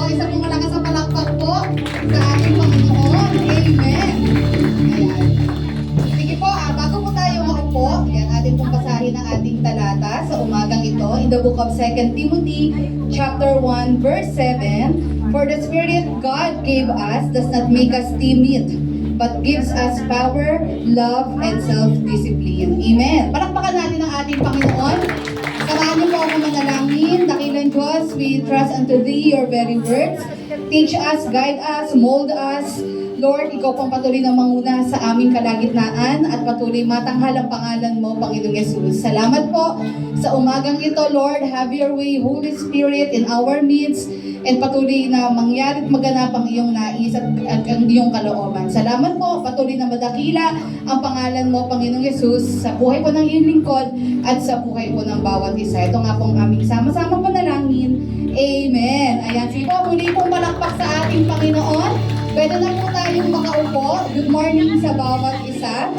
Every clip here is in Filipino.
isa pong malakas na palakpak po sa ating Panginoon. Amen. Ayan. Sige po, bago po tayo maupo, ayan, atin pong basahin ang ating talata sa umagang ito in the book of 2 Timothy chapter 1 verse 7. For the Spirit God gave us does not make us timid, but gives us power, love, and self-discipline. Amen. Palakpakan natin ang ating Panginoon. Samahan niyo po ako manalangin. Dakilang Diyos, we trust unto Thee your very words. Teach us, guide us, mold us. Lord, Ikaw pang patuloy na manguna sa aming kalagitnaan at patuloy matanghal ang pangalan mo, Panginoong Yesus. Salamat po sa umagang ito, Lord. Have your way, Holy Spirit, in our midst. And patuloy na mangyari at maganap ang iyong nais at ang iyong kalooban. Salamat po, patuloy na madakila ang pangalan mo, Panginoong Yesus, sa buhay po ng iyong lingkod at sa buhay po ng bawat isa. Ito nga pong aming sama-sama panalangin. Amen. Ayan, sige po, muli pong palakpak sa ating Panginoon. Pwede na po tayong makaupo. Good morning sa bawat isa.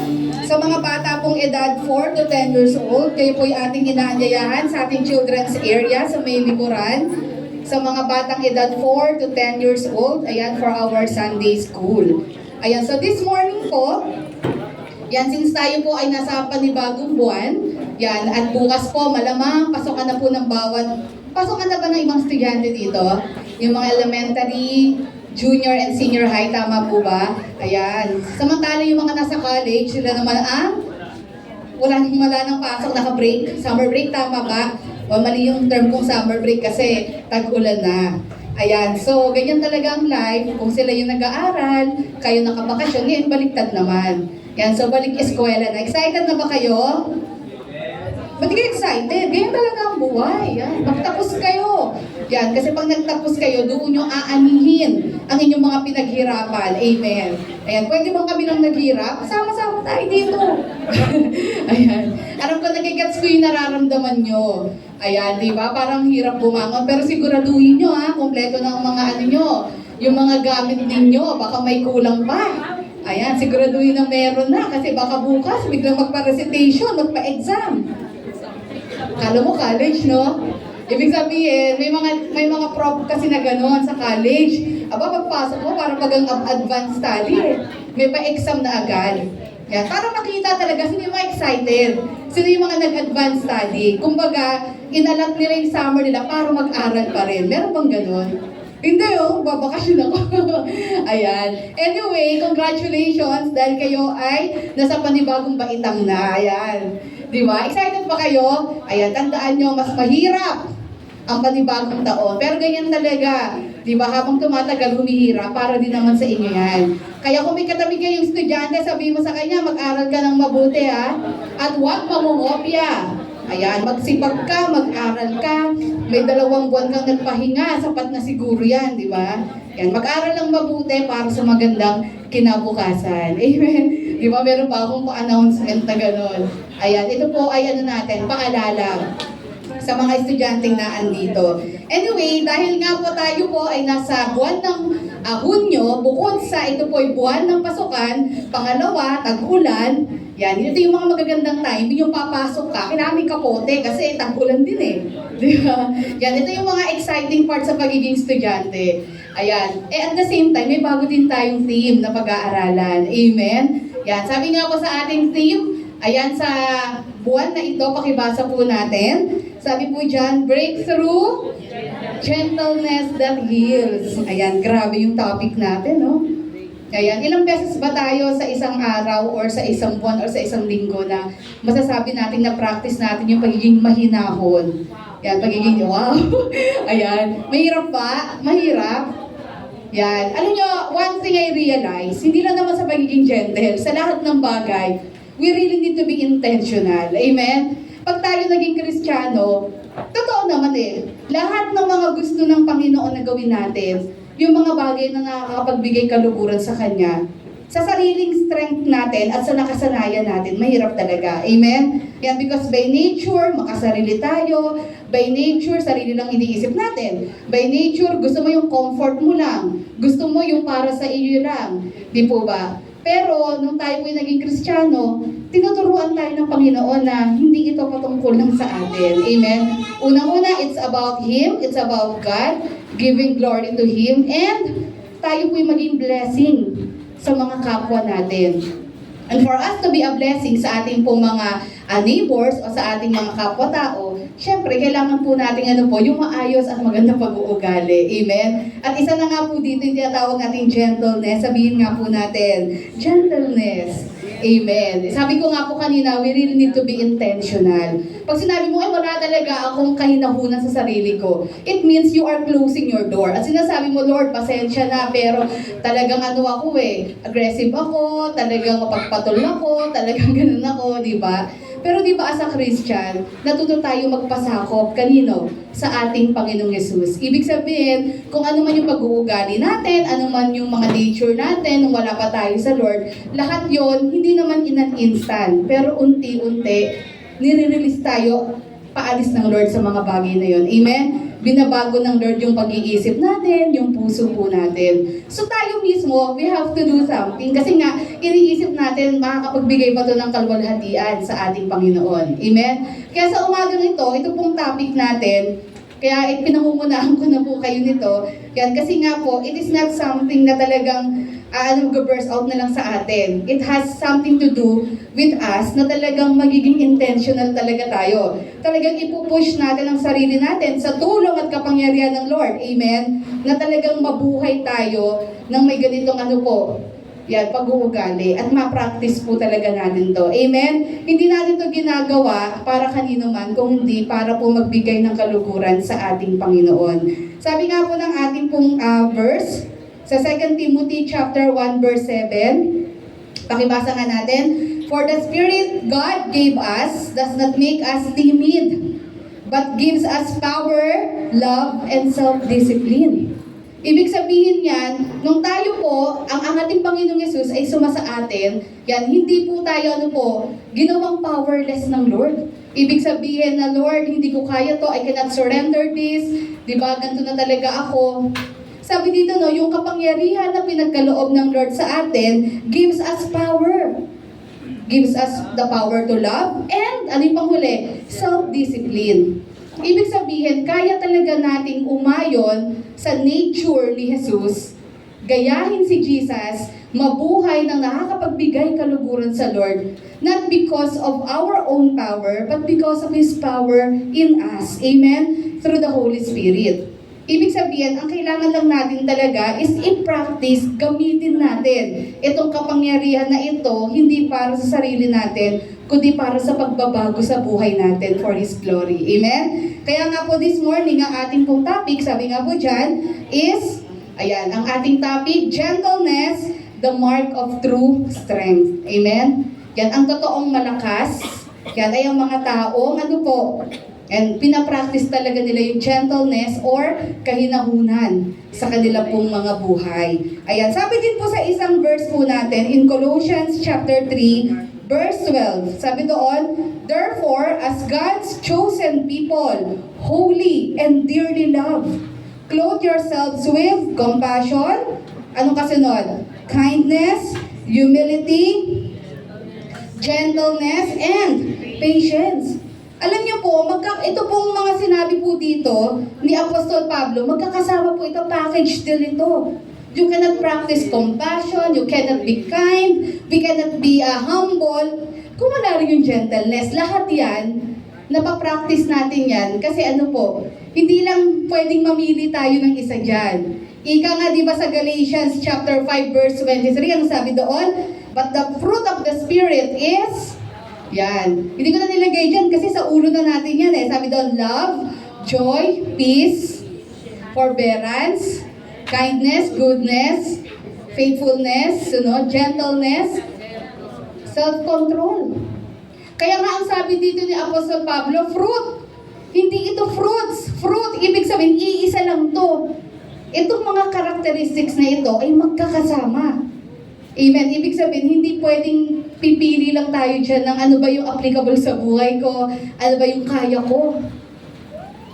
Sa mga bata pong edad 4 to 10 years old, kayo po'y ating inaanyayahan sa ating children's area sa may likuran. Sa mga batang edad 4 to 10 years old, ayan, for our Sunday school. Ayan, so this morning po, yan, since tayo po ay nasa panibagong buwan, yan, at bukas po, malamang, pasokan na po ng pasokan na ba ng ibang estudyante dito? Yung mga elementary, junior and senior high, tama po ba? Ayan. Samantala yung mga nasa college, sila naman wala nang pasok, naka-break, summer break, tama ba? O mali yung term kong summer break kasi tag-ulan na. Ayan, so ganyan talaga ang life. Kung sila yung nag-aaral, kayo nakabakasyon, ngayon baliktad naman. Yan, so balik eskwela na. Excited na ba kayo? Ba't kayo excited? Ganyan talaga ang buhay. Yan. Magtapos kayo. Yan, kasi pag nagtapos kayo, doon nyo aanihin ang inyong mga pinaghirapan. Amen. Ayan, pwede bang kami nang naghirap? Sama-sama tayo dito. Ayan. Alam ko, nagigets ko yung nararamdaman nyo. Ayan, di ba? Parang hirap bumangon. Pero siguraduhin nyo, kompleto ng mga nyo. Yung mga gamit ninyo, baka may kulang pa. Ayan, siguraduhin na meron na. Kasi baka bukas, biglang magpa-recitation, magpa-exam. Kala mo college, no? Ibig sabihin, may mga prof kasi na gano'n sa college. Aba, pagpasok mo, parang pag ang advanced study, may pa-exam na agad. Yan, para makita talaga sino yung mga excited, sino yung mga nag-advanced study. Kumbaga, inalat nila yung summer nila para mag-aral pa rin. Meron bang gano'n? Hindi, babakasyon ako. Ayan. Anyway, congratulations dahil kayo ay nasa panibagong baitang na. Ayan. Di ba? Excited ba kayo? Ayan, tandaan nyo, mas mahirap ang panibagong taon. Pero ganyan talaga. Di ba? Habang tumatagal, humihirap para din naman sa inyo yan. Kaya kung may katabi kayong estudyante, sabihin mo sa kanya, mag-aral ka ng mabuti, ha? At huwag mangungopya. Ayan, magsipag ka, mag-aral ka. May 2 buwan kang nagpahinga, sapat na siguro yan, di ba? Yan, mag-aral lang mabuti para sa magandang kinabukasan. Amen. Di ba, meron pa akong pa-announcement na gano'n. Ayan, ito po ay natin, paalala sa mga estudyanteng na andito. Anyway, dahil nga po tayo po ay nasa buwan ng Hunyo, bukod sa ito po ay buwan ng pasukan, pangalawa, tag-ulan, yan, ito yung mga magagandang time, yung papasok ka, kailangan kapote kasi tag-ulan din eh. Di ba? Yan, ito yung mga exciting part sa pagiging estudyante. Ayan, at the same time, may bago din tayong theme na pag-aaralan. Amen? Yan, sabi nga po sa ating theme, ayan, sa buwan na ito, pakibasa po natin. Sabi po dyan, breakthrough, gentleness that heals. Ayan, grabe yung topic natin, no? Ayan, ilang beses ba tayo sa isang araw or sa isang buwan or sa isang linggo na masasabi natin na practice natin yung pagiging mahinahon? Ayan, pagiging, wow! Ayan, mahirap ba? Mahirap? Yan. Alam nyo, one thing I realize, hindi lang naman sa pagiging gentle, sa lahat ng bagay, we really need to be intentional. Amen? Pag tayo naging Kristiyano, totoo naman lahat ng mga gusto ng Panginoon na gawin natin, yung mga bagay na nakakapagbigay kaluguran sa Kanya, sa sariling strength natin at sa nakasanayan natin, mahirap talaga. Amen? Yan, because by nature, makasarili tayo. By nature, sarili lang iniisip natin. By nature, gusto mo yung comfort mo lang. Gusto mo yung para sa iyo lang. Di po ba? Pero nung tayo po'y naging Kristiyano, tinuturuan tayo ng Panginoon na hindi ito patungkol lang sa atin. Amen? Unang-una, it's about Him, it's about God, giving glory to Him, and tayo po'y maging blessing sa mga kapwa natin. And for us to be a blessing sa ating pong mga neighbors o sa ating mga kapwa-tao, syempre, kailangan po natin yung maayos at magandang pag-uugali. Amen? At isa na nga po dito yung tinatawag nating gentleness. Sabihin nga po natin, gentleness. Amen. Sabi ko nga po kanina, we really need to be intentional. Pag sinabi mo, wala talaga akong kahinahunan sa sarili ko, it means you are closing your door. At sinasabi mo, Lord, pasensya na, pero talagang aggressive ako, talagang mapagpatol ako, talagang ganun ako, di ba? Pero di ba as a Christian, natuto tayo magpasakop kanino? Sa ating Panginoong Yesus. Ibig sabihin, kung ano man yung pag-uugali natin, ano man yung mga nature natin, nung wala pa tayo sa Lord, lahat yon hindi naman in an instant, pero unti-unti, nire-release tayo, paalis ng Lord sa mga bagay na yon. Amen? Binabago ng Lord yung pag-iisip natin, yung puso po natin. So tayo mismo, we have to do something. Kasi nga, iniisip natin, makakapagbigay ba ito ng kalwalhatian sa ating Panginoon. Amen? Kaya sa umagang ito pong topic natin, kaya pinangungunahan ko na po kayo nito. Yan, kasi nga po, it is not something na talagang burst out na lang sa atin. It has something to do with us na talagang magiging intentional talaga tayo. Talagang ipupush natin ang sarili natin sa tulong at kapangyarihan ng Lord. Amen? Na talagang mabuhay tayo ng may ganitong pag-uugali. At ma-practice po talaga natin to. Amen? Hindi natin to ginagawa para kanino man, kung hindi para po magbigay ng kaluguran sa ating Panginoon. Sabi nga po ng ating pong verse, sa 2 Timothy chapter 1 verse 7, pakibasa nga natin, for the Spirit God gave us does not make us timid, but gives us power, love, and self-discipline. Ibig sabihin yan, nung tayo po, ang ating Panginoong Yesus ay sumasa atin, yan, hindi po tayo ginawang powerless ng Lord. Ibig sabihin na, Lord, hindi ko kaya to, I cannot surrender this, di ba, ganito na talaga ako. Sabi dito, yung kapangyarihan na pinagkaloob ng Lord sa atin gives us power. Gives us the power to love and, ano yung panghuli? Self-discipline. Ibig sabihin, kaya talaga nating umayon sa nature ni Jesus, gayahin si Jesus, mabuhay ng nakakapagbigay kaluguran sa Lord, not because of our own power, but because of His power in us. Amen? Through the Holy Spirit. Ibig sabihin, ang kailangan lang natin talaga is i-practice, gamitin natin itong kapangyarihan na ito, hindi para sa sarili natin, kundi para sa pagbabago sa buhay natin for His glory. Amen? Kaya nga po this morning, ang ating pong topic, sabi nga po dyan, is, ang ating topic, gentleness, the mark of true strength. Amen? Yan, ang totoong malakas, yan ay ang mga taong, and pinapractice talaga nila yung gentleness or kahinahunan sa kanila pong mga buhay. Ayan, sabi din po sa isang verse po natin in Colossians chapter 3, verse 12. Sabi doon, therefore, as God's chosen people, holy and dearly loved, clothe yourselves with compassion. Anong kasunod? Kindness, humility, gentleness, and patience. Alam niyo po, ito pong mga sinabi po dito ni Apostol Pablo, magkakasama po ito, package deal ito. You cannot practice compassion, you cannot be kind, we cannot be humble, kung wala rin yung gentleness. Lahat yan, napapractice natin yan. Kasi hindi lang pwedeng mamili tayo ng isa dyan. Ika nga, di ba sa Galatians chapter 5 verse 23, ano sabi doon? But the fruit of the Spirit is... Yan. Hindi ko na nilagay dyan kasi sa ulo na natin yan eh. Sabi doon, love, joy, peace, forbearance, kindness, goodness, faithfulness, gentleness, self-control. Kaya nga ang sabi dito ni Apostol Pablo, fruit. Hindi ito fruits. Fruit, ibig sabihin, iisa lang to. Itong mga characteristics na ito ay magkakasama. Amen. Ibig sabihin, hindi pwedeng pipili lang tayo dyan ng ano ba yung applicable sa buhay ko, ano ba yung kaya ko.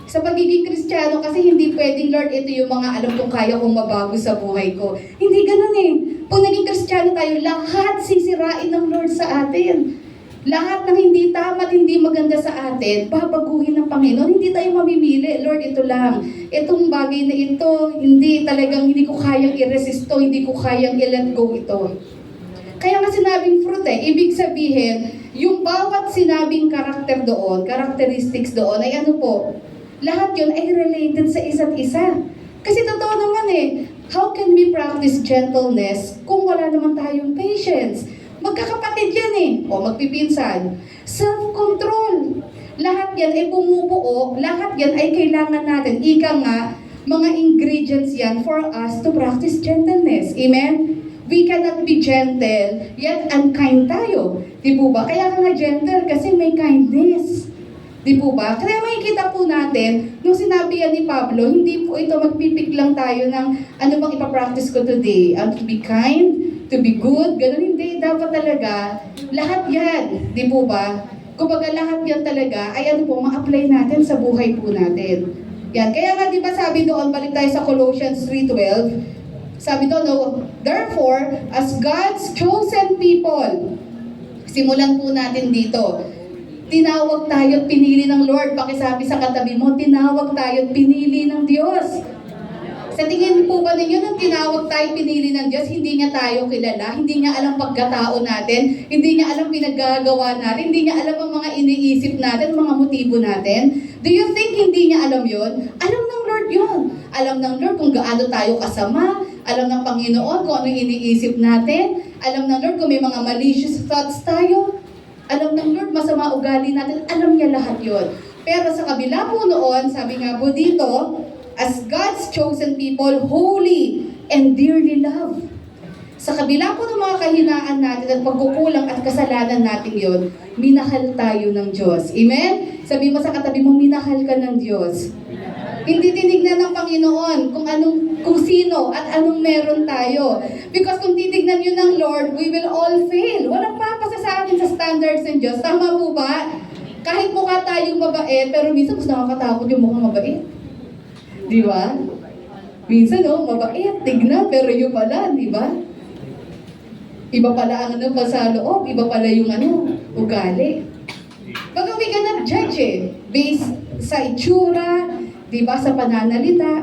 Sa pagiging Kristiyano, kasi hindi pwedeng, Lord, ito yung mga alam kong kaya kong mabago sa buhay ko. Hindi ganun eh. Kung naging Kristiyano Kristiyano tayo, lahat sisirain ng Lord sa atin. Lahat ng hindi tama at hindi maganda sa atin, babaguhin ng Panginoon. Hindi tayo mamimili, Lord, ito lang. Itong bagay na ito, hindi ko kayang i-resisto, hindi ko kayang i-let go ito. Kaya nga sinabing fruit ibig sabihin, yung bawat sinabing karakter doon, characteristics doon, ay ano po, lahat yun ay related sa isa't isa. Kasi totoo naman how can we practice gentleness kung wala naman tayong patience? Magkakapatid yan o magpipinsan. Self-control. Lahat yan ay bumubuo, lahat yan ay kailangan natin. Ika nga, mga ingredients yan for us to practice gentleness. Amen? We cannot be gentle, yet unkind tayo. Di po ba? Kaya ka nga gentle kasi may kindness. Di po ba? Kaya makikita po natin, nung sinabi yan ni Pablo, hindi po ito magpipik lang tayo ng ano bang ipapractice ko today. To be kind, to be good, ganun hindi. Dapat talaga, lahat yan. Di po ba? Kumbaga lahat yan talaga ay ano po, ma-apply natin sa buhay po natin. Yan. Kaya nga di ba sabi doon, balik tayo sa Colossians 3:12, sabi doon, no, therefore, as God's chosen people, simulan po natin dito, tinawag tayo at pinili ng Lord. Pakisabi sa katabi mo, tinawag tayo at pinili ng Diyos. Sa tingin po ba ninyo nung tinawag tayo, pinili ng Diyos, hindi niya tayo kilala, hindi niya alam pagkatao natin, hindi niya alam pinaggagawa natin, hindi niya alam ang mga iniisip natin, mga motibo natin? Do you think hindi niya alam yon? Alam ng Lord yon. Alam ng Lord kung gaano tayo kasama, alam ng Panginoon kung ano iniisip natin, alam ng Lord kung may mga malicious thoughts tayo, alam ng Lord masama ugali natin, alam niya lahat yon. Pero sa kabila po noon, sabi nga po dito, as God's chosen people, holy and dearly loved. Sa kabila po ng mga kahinaan natin at pagkukulang at kasalanan natin yon, minahal tayo ng Diyos. Amen? Sabi mo sa katabi mo, minahal ka ng Diyos. Hindi tinignan ng Panginoon kung sino at anong meron tayo. Because kung titignan yun ng Lord, we will all fail. Walang papasa sa atin sa standards ng Diyos. Tama po ba? Kahit mukha tayong mabait, pero minsan mas nakakatakot yung mukhang mabait. Di ba? Minsan, mabait, tignan, pero yung pala, di ba? Iba pala ang pa sa loob, iba pala yung ugali. Baga we cannot judge based sa itsura, di ba, sa pananalita.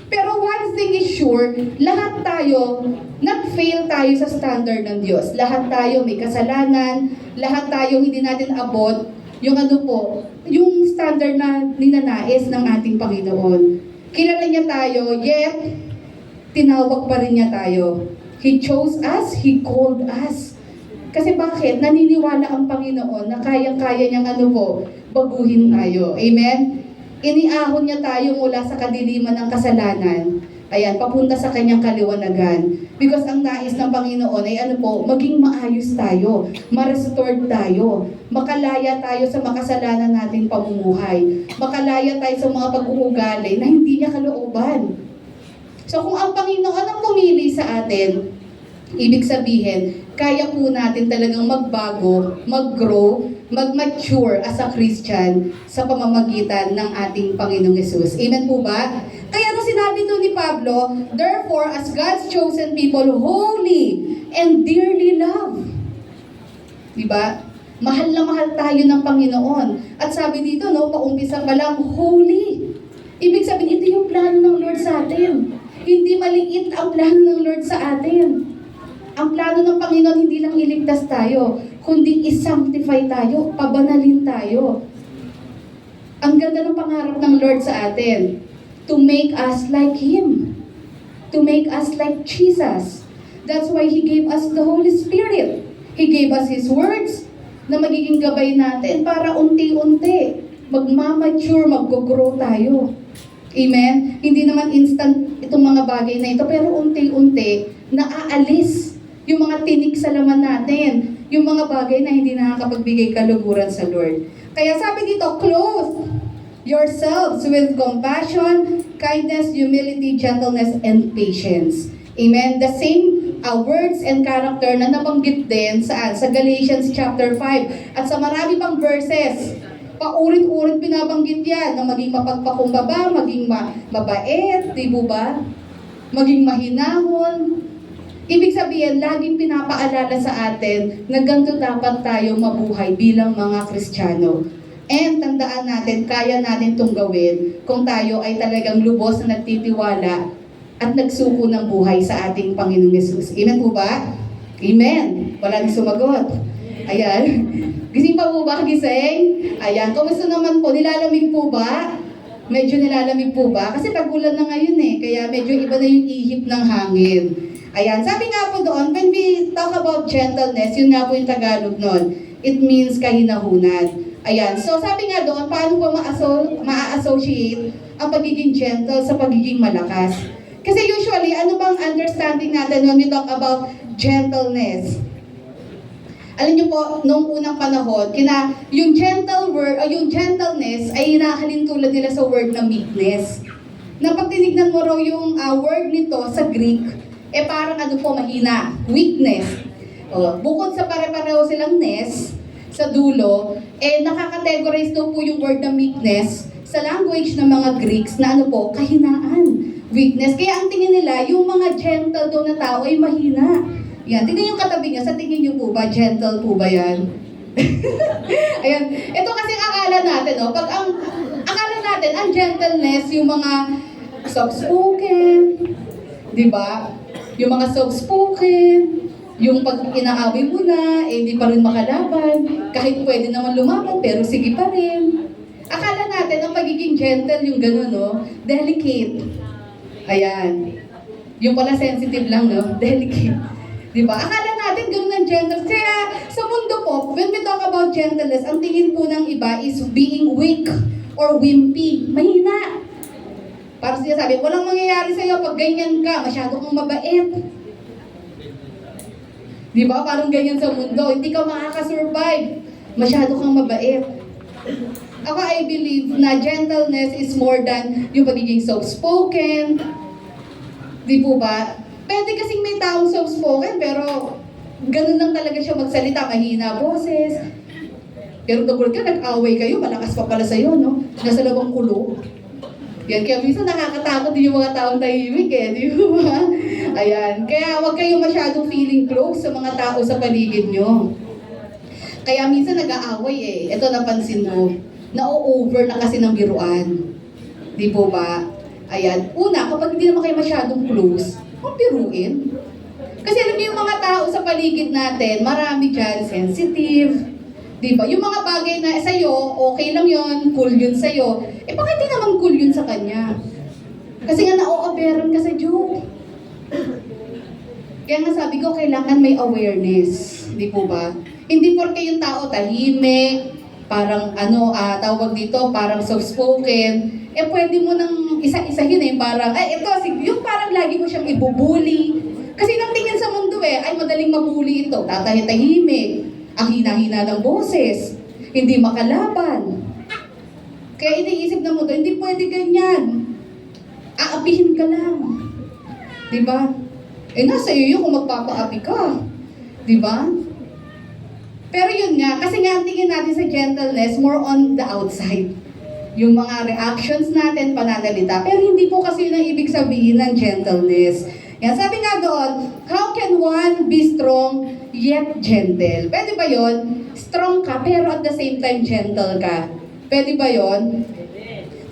Pero one thing is sure, lahat tayo, not-fail tayo sa standard ng Diyos. Lahat tayo may kasalanan, lahat tayo hindi natin abot yung yung standard na ninanais ng ating Panginoon. Kilala niya tayo, yet tinawag pa rin niya tayo. He chose us, He called us. Kasi bakit? Naniniwala ang Panginoon na kayang-kaya niyang baguhin tayo. Amen? Iniahon niya tayo mula sa kadiliman ng kasalanan. Ayan, papunta sa kanyang kaliwanagan. Because ang nais ng Panginoon ay maging maayos tayo, ma-restored tayo, makalaya tayo sa makasalanan nating pamumuhay, makalaya tayo sa mga pag-uugali na hindi niya kalooban. So kung ang Panginoon ang pumili sa atin, ibig sabihin, kaya po natin talagang magbago, mag-grow, mag-mature as a Christian sa pamamagitan ng ating Panginoong Hesus. Amen po ba? Kaya nung sinabi doon ni Pablo, therefore, as God's chosen people, holy and dearly loved. Diba? Mahal na mahal tayo ng Panginoon. At sabi dito, paumpisa pa lang, holy. Ibig sabihin, ito yung plano ng Lord sa atin. Hindi maliit ang plano ng Lord sa atin. Ang plano ng Panginoon, hindi lang iligtas tayo, kundi i-sanctify tayo, pabanalin tayo. Ang ganda ng pangarap ng Lord sa atin, to make us like Him, to make us like Jesus. That's why He gave us the Holy Spirit. He gave us His words na magiging gabay natin para unti-unti magmamature, mag-grow tayo. Amen? Hindi naman instant itong mga bagay na ito, pero unti-unti naaalis yung mga tinik sa laman natin, yung mga bagay na hindi nakakapagbigay kaluguran sa Lord. Kaya sabi dito, clothe yourselves with compassion, kindness, humility, gentleness, and patience. Amen? The same words and character na nabanggit din sa Galatians chapter 5 at sa marami pang verses. Paulit-ulit binabanggit yan na maging mapagpakumbaba, maging mabait, di ba? Maging mahinahon. Ibig sabihin, laging pinapaalala sa atin na ganito dapat tayo mabuhay bilang mga Kristiyano. And tandaan natin, kaya natin itong gawin kung tayo ay talagang lubos na nagtitiwala at nagsuko ng buhay sa ating Panginoong Yesus. Amen po ba? Amen. Wala nang sumagot. Ayan. Gising pa po ba? Gising? Ayan. Kumusta naman po? Nilalamig po ba? Medyo nilalamig po ba? Kasi tagulan na ngayon eh. Kaya medyo iba na yung ihip ng hangin. Ayan. Sabi nga po doon, when we talk about gentleness, yun nga po yung Tagalog nun. It means kahinahunan. Ayan. So sabi nga doon, paano po ma-associate ang pagiging gentle sa pagiging malakas? Kasi usually, ano bang understanding natin when we talk about gentleness? Alam niyo po, noong unang panahon, yung yung gentleness ay hinahalin tulad nila sa word na meekness. Na pag tinignan mo raw yung word nito sa Greek, parang mahina, weakness. Bukod sa pare-pareho silang ness, sa dulo, nakakategorize daw po yung word na meekness sa language ng mga Greeks na kahinaan, weakness. Kaya ang tingin nila, yung mga gentle daw na tao ay mahina. Yan, tingnan yung katabi niya, sa tingin niyo po ba, gentle po ba yan? Ayan, ito kasi akala natin, akala natin, ang gentleness, yung mga soft-spoken, di ba? Yung mga soft-spoken, yung pag inaaway mo na, hindi pa rin makalaban, kahit pwede naman lumaban, pero sige pa rin. Akala natin, ang pagiging gentle, yung gano'n, delicate. Ayan. Yung pala sensitive lang, delicate. Diba? Akala natin gano'n ang gentle. Kaya sa mundo po, when we talk about gentleness, ang tingin po ng iba is being weak or wimpy. Mahina. Parang siya sabi, walang mangyayari sa'yo pag ganyan ka, masyado kang mabait. Diba? Parang ganyan sa mundo. Hindi ka makakasurvive. Masyado kang mabait. Ako, I believe na gentleness is more than yung pagiging soft-spoken. Di po ba? Pwede kasing may taong soft-spoken, pero ganun lang talaga siya magsalita, mahina boses. Pero tungkol ka, nag-away kayo, malakas pa pala sa'yo, no? Nasa labang kulo. Yan, kaya minsan nakakatakot din yung mga taong tahimik di ba? Ayan, kaya huwag kayo masyadong feeling close sa mga tao sa paligid nyo. Kaya minsan nag-aaway Ito napansin mo, na-over na kasi ng biruan. Di po ba? Ayan, una, kapag hindi naman kayo masyadong close, huwag biruin. Kasi alam niyo yung mga tao sa paligid natin, marami dyan, sensitive. Diba? Yung mga bagay na sa'yo, okay lang yon, cool yun sa'yo. Bakit di naman cool yun sa kanya? Kasi nga na-o-aberan ka sa joke. Kaya nga sabi ko, kailangan may awareness. Di po ba? Hindi porke yung tao tahimik, parang tawag dito, parang soft-spoken, pwede mo nang isa-isahin parang, yung parang lagi mo siyang ibubuli. Kasi nang tingin sa mundo ay madaling mabuli ito, tatahimik, ang hina-hina ng boses, hindi makalaban. Kaya iniisip ng mundo, hindi pwede ganyan. Aapihin ka lang. Diba? Nasa iyo yun kung magpapaapi ka. Diba? Pero yun nga, kasi nga ang tingin natin sa gentleness, more on the outside. Yung mga reactions natin, pananalita. Pero hindi po kasi yun ang ibig sabihin ng gentleness. Yan, sabi nga doon, how can one be strong yet gentle? Pwede ba yun? Strong ka, pero at the same time gentle ka. Pwede ba yun?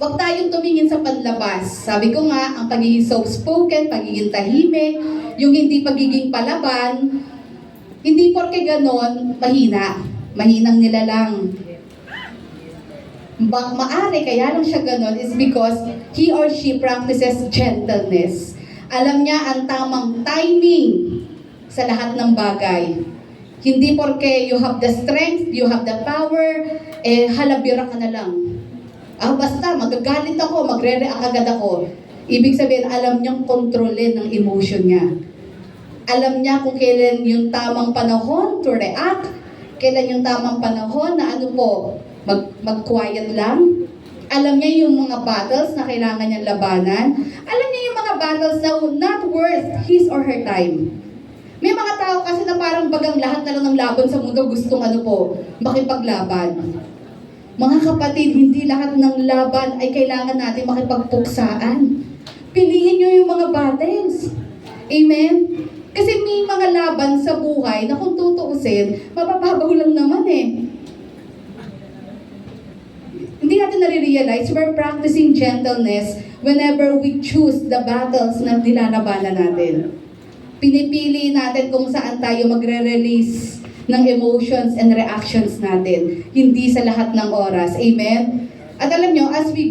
Huwag tayong tumingin sa panlabas. Sabi ko nga, ang pagiging soft-spoken, pagiging tahimik, yung hindi pagiging palaban, hindi porke ganon, mahina. Mahinang nilalang. Maari kaya lang siya ganon is because he or she practices gentleness. Alam niya ang tamang timing sa lahat ng bagay. Hindi porke you have the strength, you have the power, halabira ka na lang. Basta magagalit ako, magre-react agad ako. Ibig sabihin, alam niyang kontrolin ang emotion niya. Alam niya kung kailan yung tamang panahon to react, kailan yung tamang panahon na mag-quiet lang. Alam niya yung mga battles na kailangan niyang labanan. Alam niya yung mga battles na not worth his or her time. May mga tao kasi na parang bagang lahat na lang ng laban sa mundo gustong makipaglaban. Mga kapatid, hindi lahat ng laban ay kailangan natin makipagpuksaan. Piliin niyo yung mga battles. Amen? Kasi buhay na kung tutuusin, mapapabaw lang naman eh. Hindi natin nare-realize we're practicing gentleness whenever we choose the battles na nilalabanan natin. Pinipili natin kung saan tayo magre-release ng emotions and reactions natin. Hindi sa lahat ng oras. Amen? At alam nyo, as we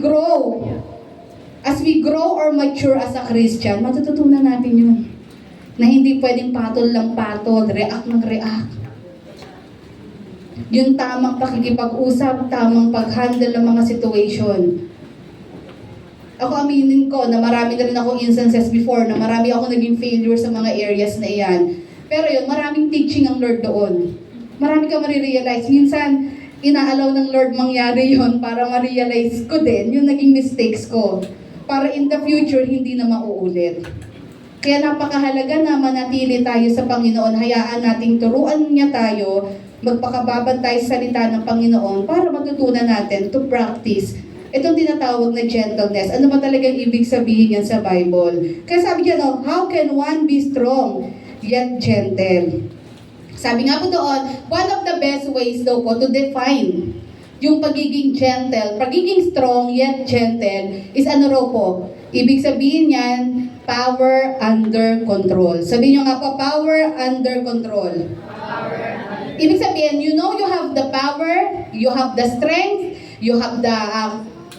grow or mature as a Christian, matututunan natin yun. Na hindi pwedeng patol lang patol, react ng react. Yung tamang pakikipag-usap, tamang pag-handle ng mga situation. Ako aminin ko na marami na rin akong instances before na marami ako naging failure sa mga areas na iyan. Pero yun, maraming teaching ang Lord doon. Marami ka marirealize. Minsan, inaalaw ng Lord mangyari yun para ma-realize ko din yung naging mistakes ko. Para in the future, hindi na mauulit. Kaya napakahalaga na manatili tayo sa Panginoon. Hayaan nating turuan niya tayo, magpakababad tayo sa salita ng Panginoon para matutunan natin to practice itong tinatawag na gentleness. Ano ba talagang ibig sabihin yan sa Bible? Kaya sabi niya, no, how can one be strong yet gentle? Sabi nga po doon, one of the best ways daw po to define yung pagiging gentle, pagiging strong yet gentle is ano raw po? Ibig sabihin yan, power under control. Sabihin nyo nga po, power under control. Ibig sabihin, you know you have the power, you have the strength, you have the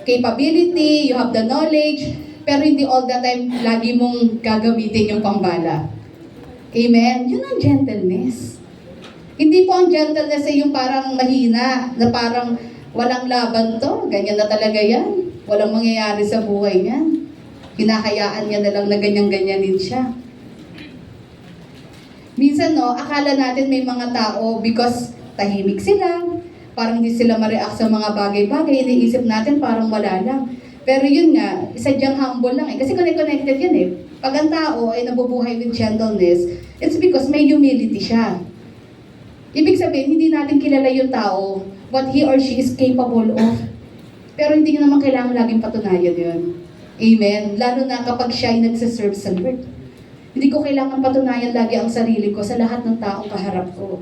capability, you have the knowledge, pero hindi all the time lagi mong gagamitin yung pambala. Amen? Yun ang gentleness. Hindi po ang gentleness ay yung parang mahina, na parang walang laban to, ganyan na talaga yan. Walang mangyayari sa buhay niyan. Hinahayaan niya na lang na ganyan-ganyan din siya. Minsan no, akala natin may mga tao because tahimik sila, parang hindi sila ma-react sa mga bagay-bagay, iniisip natin parang wala lang. Pero yun nga, sadyang humble lang eh. Kasi connected yan eh. Pag ang tao ay nabubuhay with gentleness, it's because may humility siya. Ibig sabihin, hindi natin kilala yung tao, what he or she is capable of. Pero hindi naman kailangan laging patunayan yun. Amen? Lalo na kapag siya ay nagsiserve sa Lord. Hindi ko kailangan patunayan lagi ang sarili ko sa lahat ng taong kaharap ko.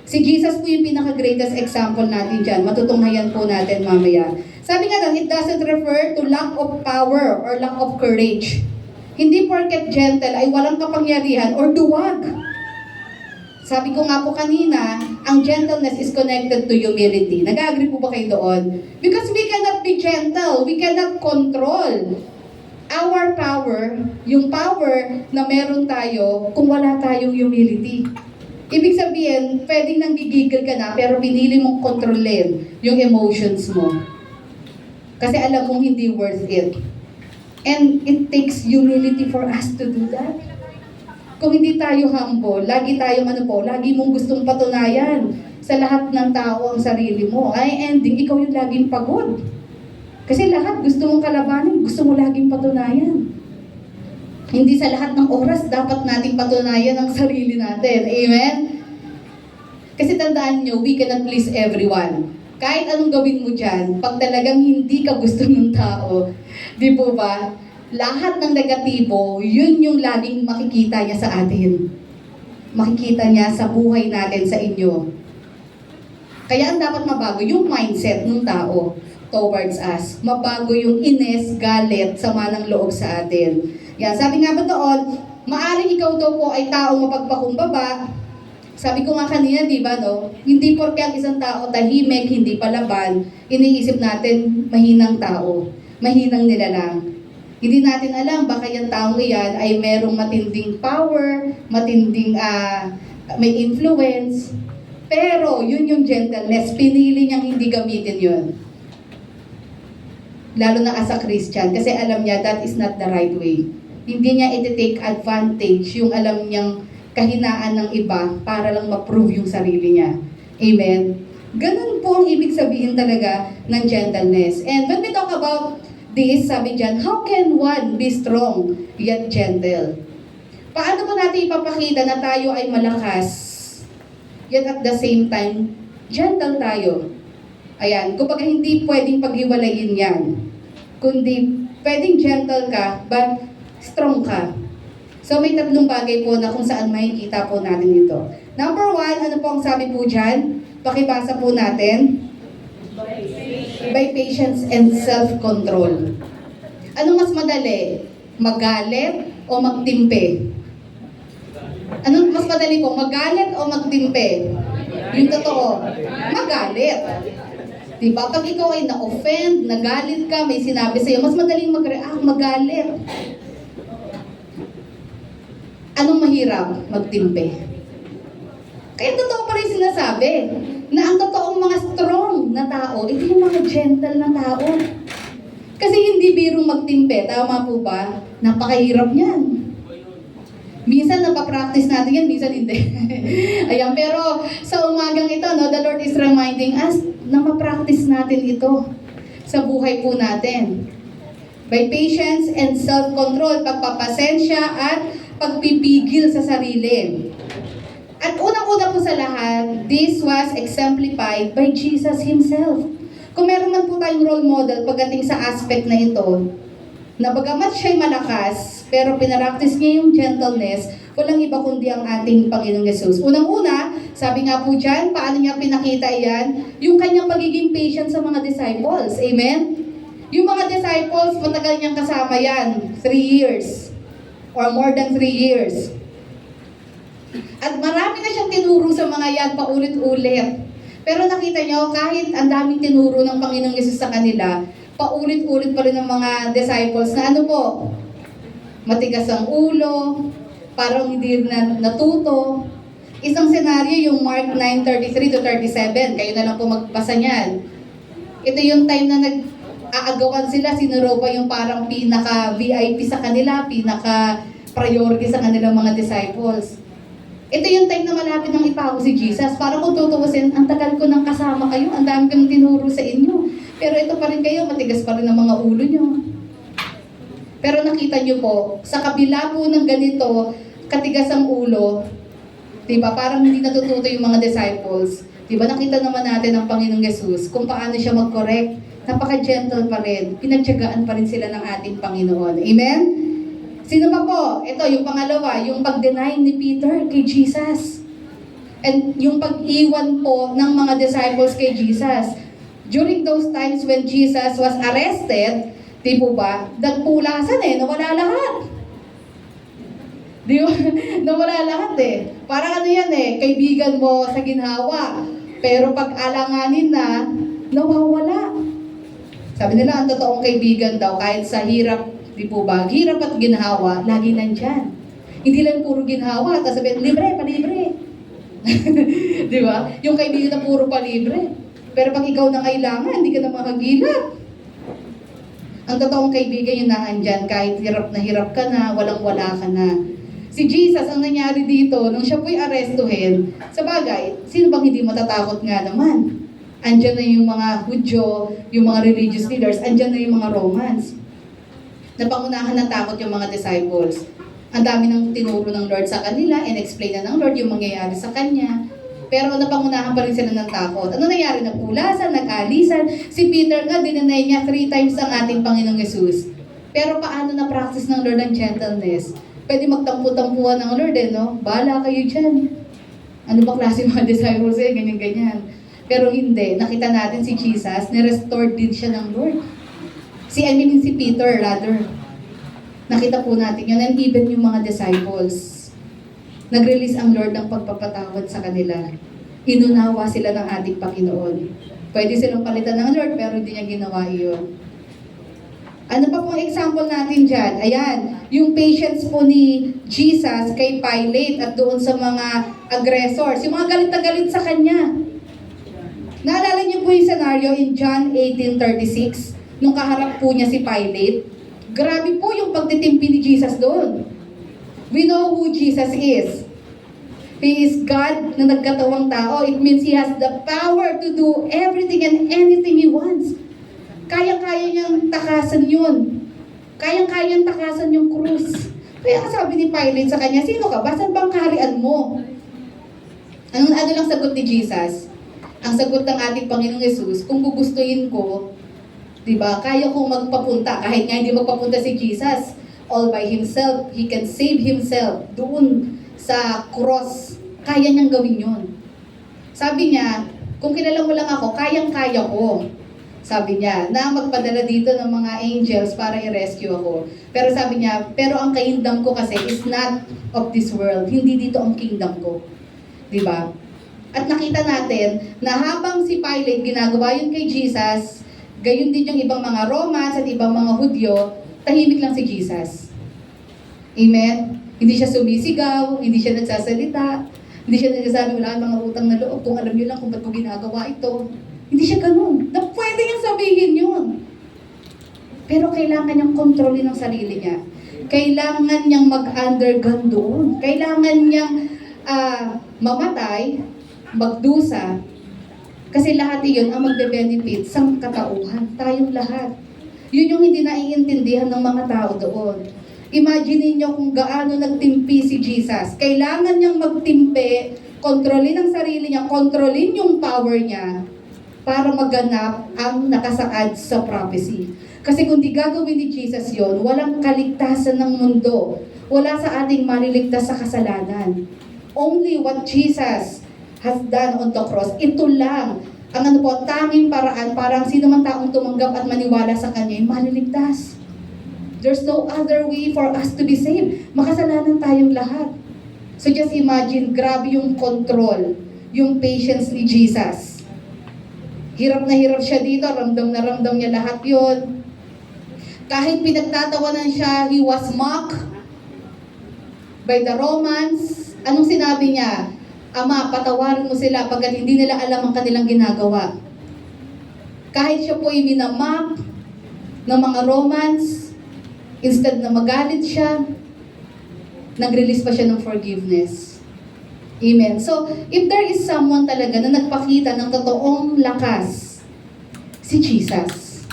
Si Jesus po yung pinaka-greatest example natin dyan. Matutunghayan po natin mamaya. Sabi nga lang, it doesn't refer to lack of power or lack of courage. Hindi porket gentle ay walang kapangyarihan or duwag. Sabi ko nga po kanina, ang gentleness is connected to humility. Nag-agree po ba kayo doon? Because we cannot be gentle, we cannot control our power, yung power na meron tayo kung wala tayong humility. Ibig sabihin, pwedeng nanggigigil ka na pero pinili mong kontrolin yung emotions mo. Kasi alam mong hindi worth it. And it takes humility for us to do that. Kung hindi tayo humble, lagi tayong lagi mong gustong patunayan sa lahat ng tao ang sarili mo. Ay ending, ikaw yung laging pagod. Kasi lahat gusto mong kalabanin, gusto mo laging patunayan. Hindi sa lahat ng oras dapat nating patunayan ang sarili natin. Amen? Kasi tandaan nyo, we cannot please everyone. Kahit anong gawin mo dyan, pag talagang hindi ka gusto ng tao, di po ba? Lahat ng negatibo, yun yung laging makikita niya sa atin. Makikita niya sa buhay natin, sa inyo. Kaya ang dapat mabago yung mindset ng tao towards us. Mabago yung ines, galit, sama ng loob sa atin. Yan, sabi nga ba doon, maaring ikaw daw po ay taong mapagpakumbaba. Sabi ko nga kanina, di ba, no? Hindi porke ang isang tao tahimik, hindi palaban, iniisip natin mahinang tao, mahinang nilalang. Hindi natin alam, baka yung taong iyan ay merong matinding power, matinding may influence. Pero yun yung gentleness, pinili niyang hindi gamitin yun. Lalo na as a Christian, kasi alam niya that is not the right way. Hindi niya iti-take advantage yung alam niyang kahinaan ng iba para lang ma-prove yung sarili niya. Amen? Ganun po ang ibig sabihin talaga ng gentleness. And when we talk about this, sabi dyan, how can one be strong yet gentle? Paano ba natin ipapakita na tayo ay malakas, yet at the same time, gentle tayo? Ayan, kumbaga hindi pwedeng paghiwalayin yan. Kundi pwedeng gentle ka, but strong ka. So may tatlong bagay po na kung saan makikita po natin ito. Number 1, ano po ang sabi po dyan? Pakibasa po natin. By patience and self-control. Ano mas madali? Magalit o magtimpe? Ano mas madali po? Magalit o magtimpe? Yung totoo, magalit. Diba? Pag ikaw ay na-offend, nagalit ka, may sinabi sa'yo, mas madaling mag-react, magalit. Anong mahirap? Magtimpe. Kaya totoo pa rin sinasabi na ang totoong mga strong na tao, ito yung mga gentle na tao. Kasi hindi birong magtimpe, tama po ba? Napakahirap niyan. Minsan napapractice natin yan, minsan hindi. Ayan, pero sa umagang ito, no, the Lord is reminding us na ma-practice natin ito sa buhay po natin. By patience and self-control, pagpapasensya at pagpipigil sa sarili. At unang-una po sa lahat, this was exemplified by Jesus Himself. Kung meron man po tayong role model pagdating sa aspect na ito, na bagamat siya'y malakas, pero pinapractice niya yung gentleness, walang iba kundi ang ating Panginoong Yesus. Unang-una, sabi nga po dyan, paano niya pinakita yan? Yung kanyang pagiging patient sa mga disciples. Amen? Yung mga disciples, matagal niyang kasama yan. 3 years. Or more than 3 years. At marami na siyang tinuro sa mga yan, paulit-ulit. Pero nakita niyo, kahit ang daming tinuro ng Panginoong Yesus sa kanila, paulit-ulit pa rin ng mga disciples na ano po, matigas ang ulo, parang hindi na natuto. Isang senaryo yung Mark 9:33 to 37, kayo na lang po magbasa niyan. Ito yung time na nag-aagawan sila, sinuro pa yung parang pinaka-VIP sa kanila, pinaka-priority sa kanilang mga disciples. Ito yung time na malapit nang ipako si Jesus. Para kung tutuusin, ang tagal ko nang kasama kayo, ang dami kong tinuro sa inyo. Pero ito pa rin kayo, matigas pa rin ang mga ulo nyo. Pero nakita nyo po, sa kabila po ng ganito, katigas ang ulo, diba, parang hindi natututo yung mga disciples. Diba, nakita naman natin ang Panginoong Yesus kung paano siya mag-correct. Napaka-gentle pa rin. Pinagtiyagaan pa rin sila ng ating Panginoon. Amen? Sino pa po? Ito, yung pangalawa, yung pag-deny ni Peter kay Jesus. And yung pag-iwan po ng mga disciples kay Jesus. During those times when Jesus was arrested, di po ba, nagpulasan nawala lahat. Di ba? Nawala lahat Parang ano yan kaibigan mo sa ginhawa. Pero pag alanganin na, nawawala. Sabi nila, ang totoong kaibigan daw, kahit sa hirap, di po ba, hirap at ginhawa, lagi nandyan. Hindi lang puro ginhawa, tapos sabihin, libre, palibre. Di ba? Yung kaibigan na puro palibre. Pero pag ikaw na kailangan, hindi ka na makagilap. Ang totoong kaibigan yung naandyan, kahit hirap ka na, walang-wala ka na. Si Jesus, ang nangyari dito, nung siya po'y arestuhin, sa bagay, sino bang hindi matatakot nga naman? Andyan na yung mga Hudyo, yung mga religious leaders, andyan na yung mga Romans. Napangunahan ng takot yung mga disciples. Ang dami nang tinuro ng Lord sa kanila, and-explain na ng Lord yung mangyayari sa Kanya. Pero napangunahan pa rin sila ng takot. Ano nangyari? Nagpulasan, nag-alisan. Si Peter nga, dinanay niya 3 times ang ating Panginoong Yesus. Pero paano na-practice ng Lord ang gentleness? Pwede magtampu-tampuan ng Lord no? Bahala kayo dyan. Ano ba klase mga disciples ganyan-ganyan. Pero hindi. Nakita natin si Jesus, ni-restore din siya ng Lord. Si Peter rather. Nakita po natin yun. And even yung mga disciples, nag-release ang Lord ng pagpapatawad sa kanila. Inunawa sila ng ating Panginoon. Pwede silang palitan ng Lord, pero hindi niya ginawa iyon. Ano pa pong example natin dyan? Ayan, yung patience po ni Jesus kay Pilate at doon sa mga aggressors. Yung mga galit na galit sa kanya. Naalala niyo po yung scenario in John 18:36, nung kaharap po niya si Pilate. Grabe po yung pagtitimpi ni Jesus doon. We know who Jesus is. He is God na nagkatawang tao. It means He has the power to do everything and anything He wants. Kaya-kaya niyang takasan yun. Kaya-kayang takasan yung krus. Kaya sabi ni Pilate sa kanya, sino ka ba? Saan bang kaharian mo? Ano lang sagot ni Jesus? Ang sagot ng ating Panginoong Yesus, kung gugustuhin ko, diba, kaya kong magpapunta, kahit nga hindi magpapunta si Jesus, all by Himself, He can save Himself doon sa cross, kaya niyang gawin yun. Sabi niya, kung kilala mo lang ako, kayang-kaya ko. Sabi niya, na magpadala dito ng mga angels para i-rescue ako. Pero sabi niya, pero ang kingdom ko kasi is not of this world. Hindi dito ang kingdom ko. Diba? At nakita natin na habang si Pilate ginagawa yun kay Jesus, gayon din yung ibang mga Romans at ibang mga Hudyo, tahimik lang si Jesus. Amen? Hindi siya sumisigaw, hindi siya nagsasalita, hindi siya nagsasabi, wala mga utang na loob, kung alam niyo lang kung ba't ko ginagawa ito. Hindi siya ganun. Na pwede niyang sabihin yun. Pero kailangan niyang kontrolin ang sarili niya. Kailangan niyang mag-undergone doon. Kailangan niyang mamatay, magdusa. Kasi lahat iyon ang magbe-benefit sa katauhan. Tayong lahat. Yun yung hindi naiintindihan ng mga tao doon. Imagine niyo kung gaano nagtimpi si Jesus. Kailangan niyang magtimpi, kontrolin ang sarili niya, kontrolin yung power niya, para maganap ang nakasaad sa prophecy. Kasi kung di gagawin ni Jesus yon, walang kaligtasan ng mundo. Wala sa ating maliligtas sa kasalanan. Only what Jesus has done on the cross, ito lang ang tanging paraan para ang sino man taong tumanggap at maniwala sa Kanya ay maliligtas. There's no other way for us to be saved. Makasalanan tayong lahat. So just imagine, grabe yung control, yung patience ni Jesus. Hirap na hirap siya dito, ramdam na ramdam niya lahat yun. Kahit pinagtatawanan siya, he was mocked by the Romans. Anong sinabi niya? Ama, patawarin mo sila pagkat hindi nila alam ang kanilang ginagawa. Kahit siya po ay minamock ng mga Romans, instead na magalit siya, nag-release pa siya ng forgiveness. Amen. So, if there is someone talaga na nagpakita ng totoong lakas, si Jesus.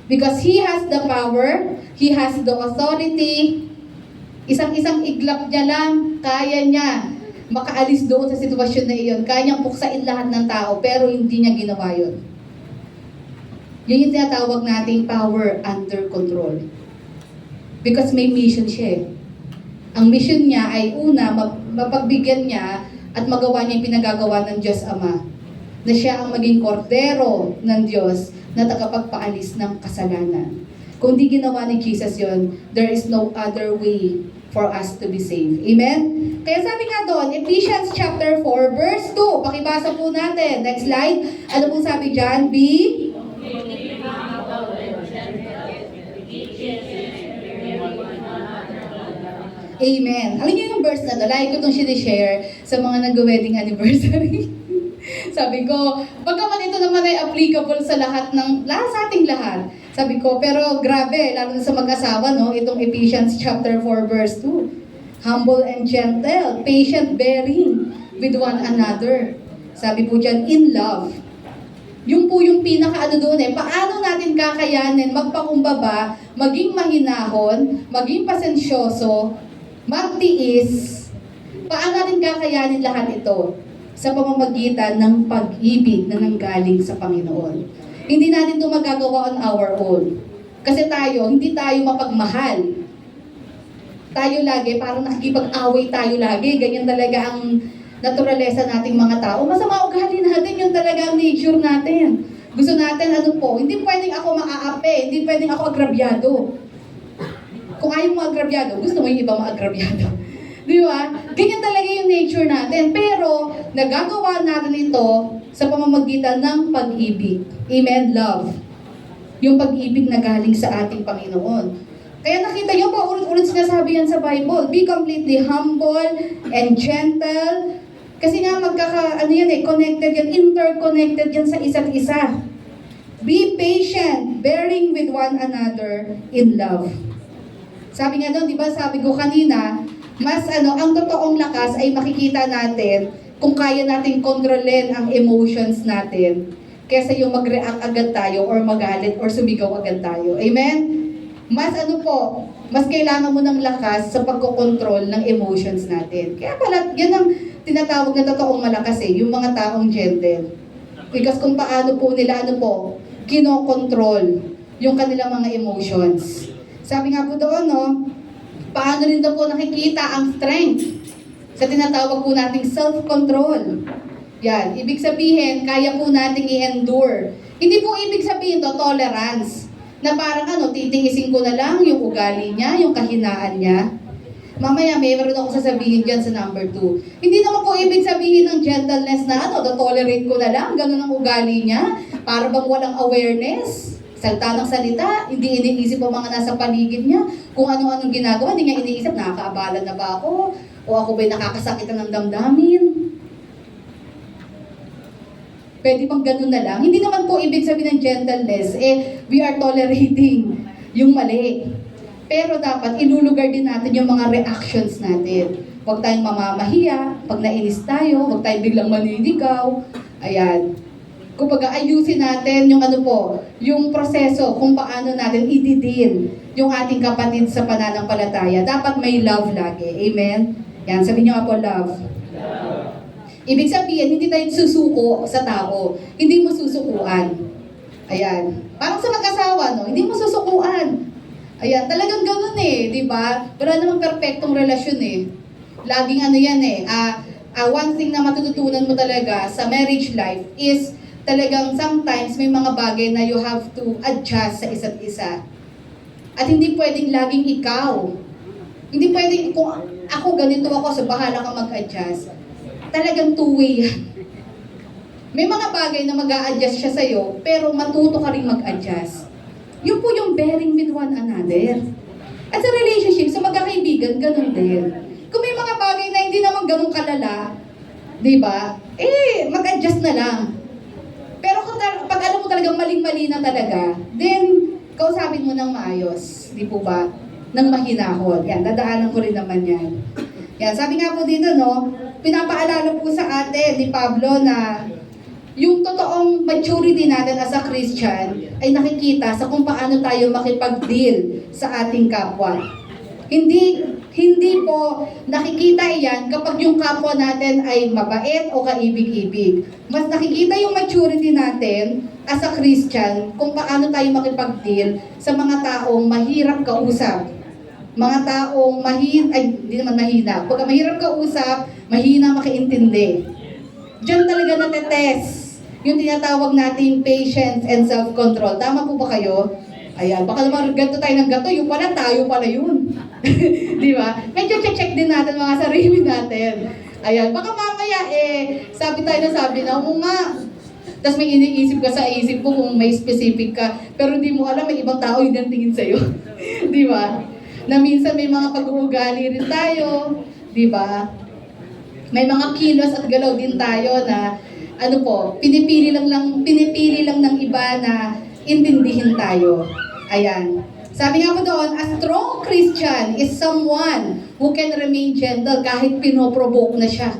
Because He has the power, He has the authority, isang-isang iglap niya lang, kaya niya makaalis doon sa sitwasyon na iyon. Kaya niyang puksain lahat ng tao, pero hindi niya ginawa yun. Yun yung tinatawag nating power under control. Because may mission siya. Ang mission niya ay una, mapagbigyan niya at magawa niya yung pinagagawa ng Diyos Ama. Na siya ang maging kordero ng Diyos na tagapagpaalis ng kasalanan. Kung di ginawa ni Jesus yon, there is no other way for us to be saved. Amen? Kaya sabi nga doon, Ephesians chapter 4, verse 2. Pakibasa po natin. Next slide. Ano po sabi dyan? Amen. Alam niyo yung verse na to, lagi ko itong sinishare sa mga nag-wedding anniversary. Sabi ko, pagkaman ito naman ay applicable sa lahat sa ating lahat. Sabi ko, pero grabe, lalo na sa mag-asawa, no? Itong Ephesians chapter 4, verse 2. Humble and gentle, patient bearing with one another. Sabi po dyan, in love. Yung po yung pinaka doon paano natin kakayanin magpakumbaba, maging mahinahon, maging pasensyoso, magtiis. Paano natin kakayanin lahat ito? Sa pamamagitan ng pag-ibig na nanggaling sa Panginoon. Hindi natin ito magagawa on our own. Kasi hindi tayo mapagmahal. Tayo lagi, parang nakikipag-away tayo lagi. Ganyan talaga ang naturalesa nating mga tao. Masama ugali natin, yun talaga ang nature natin. Gusto natin, hindi pwedeng ako maaapi, hindi pwedeng ako agrabyado. Kung ayaw mo agrabyado, gusto mo yung iba maagrabyado. Di ba? Ganyan talaga yung nature natin. Pero, nagagawa natin ito sa pamamagitan ng pag-ibig. Amen? Love. Yung pag-ibig na galing sa ating Panginoon. Kaya nakita nyo, paulit-ulit sinasabi yan sa Bible. Be completely humble and gentle. Kasi nga connected yan, interconnected yan sa isa't isa. Be patient, bearing with one another in love. Sabi nga doon, di ba, sabi ko kanina, ang totoong lakas ay makikita natin kung kaya nating kontrolin ang emotions natin kaysa yung mag-react agad tayo or magalit or sumigaw agad tayo. Amen? Mas kailangan mo ng lakas sa pagkokontrol ng emotions natin. Kaya pala, yan ang tinatawag na totoong malakas yung mga taong gentle. Because kung paano po nila, kinokontrol yung kanilang mga emotions. Sabi nga po doon, paano rin daw po nakikita ang strength Sa tinatawag po nating self-control. Yan, ibig sabihin, kaya po nating i-endure. Hindi po ibig sabihin to tolerance. Na parang titiisin ko na lang yung ugali niya, yung kahinaan niya. Mamaya meron ako sasabihin dyan sa number 2. Hindi naman po ibig sabihin ng gentleness na tolerate ko na lang, ganun ang ugali niya. Para bang walang awareness. Salta ng salita, hindi iniisip ang mga nasa paligid niya. Kung ano-anong ginagawa, hindi niya iniisip, nakakaabala na ba ako? O ako ba'y nakakasakitan ng damdamin? Pwede bang ganun na lang? Hindi naman po ibig sabihin ng gentleness, we are tolerating yung mali. Pero dapat ilulugar din natin yung mga reactions natin. Huwag tayong mamamahiya, pag nainis tayo, huwag tayong biglang maninigaw. Ayan. Kumbaga, ayusin natin yung yung proseso kung paano natin i-deal yung ating kapatid sa pananampalataya. Dapat may love lagi. Amen? Yan, sabihin niyo nga po, love. Ibig sabihin, hindi tayo susuko sa tao. Hindi mo susukuan. Ayan. Parang sa mag-asawa, no? Hindi mo susukuan. Ayan, talagang ganun di ba? Wala namang perfectong relasyon Laging yan one thing na matututunan mo talaga sa marriage life is talagang sometimes may mga bagay na you have to adjust sa isa't isa. At hindi pwedeng laging ikaw. Hindi pwedeng kung ako ganito ako, so bahala ka mag-adjust. Talagang two-way yan. May mga bagay na mag-a-adjust siya sa'yo, pero matuto ka rin mag-adjust. Yun po yung bearing with one another. At sa relationship, sa magkakaibigan, ganun din. Kung may mga bagay na hindi naman ganun kalala, di ba? Mag-adjust na lang. Pero kung pag alam mo talagang maling-mali na talaga, then, kausapin mo ng maayos. Di po ba? Nang mahinahon. Yan, dadaanan ko rin naman yan. Yan, sabi nga po dito, pinapaalala po sa atin ni Pablo na yung totoong maturity natin as a Christian ay nakikita sa kung paano tayo makipag-deal sa ating kapwa. Hindi po nakikita iyan kapag yung kapwa natin ay mabait o kaibig-ibig. Mas nakikita yung maturity natin as a Christian kung paano tayo makipag-deal sa mga taong mahirap kausap. Mga taong hindi naman mahina. Pagka mahirap kausap, mahina makiintindi. Diyan talaga natetest yung tinatawag nating patience and self-control. Tama po ba kayo? Ayan, baka naman ganto tayo ng gato, yung pala tayo pala yun. Di ba? Medyo check din natin mga sarili natin. Ayan, baka mamaya sabi tayo na sabi na, nga. Tapos may iniisip ka sa isip mo kung may specific ka, pero hindi mo alam, may ibang tao yung tingin sa'yo. Di ba? Na minsan may mga pag-uugali rin tayo, di ba? May mga kilos at galaw din tayo na pinipili lang ng iba na intindihin tayo. Ayan. Sabi nga po doon, a strong Christian is someone who can remain gentle kahit pinoprovoke na siya.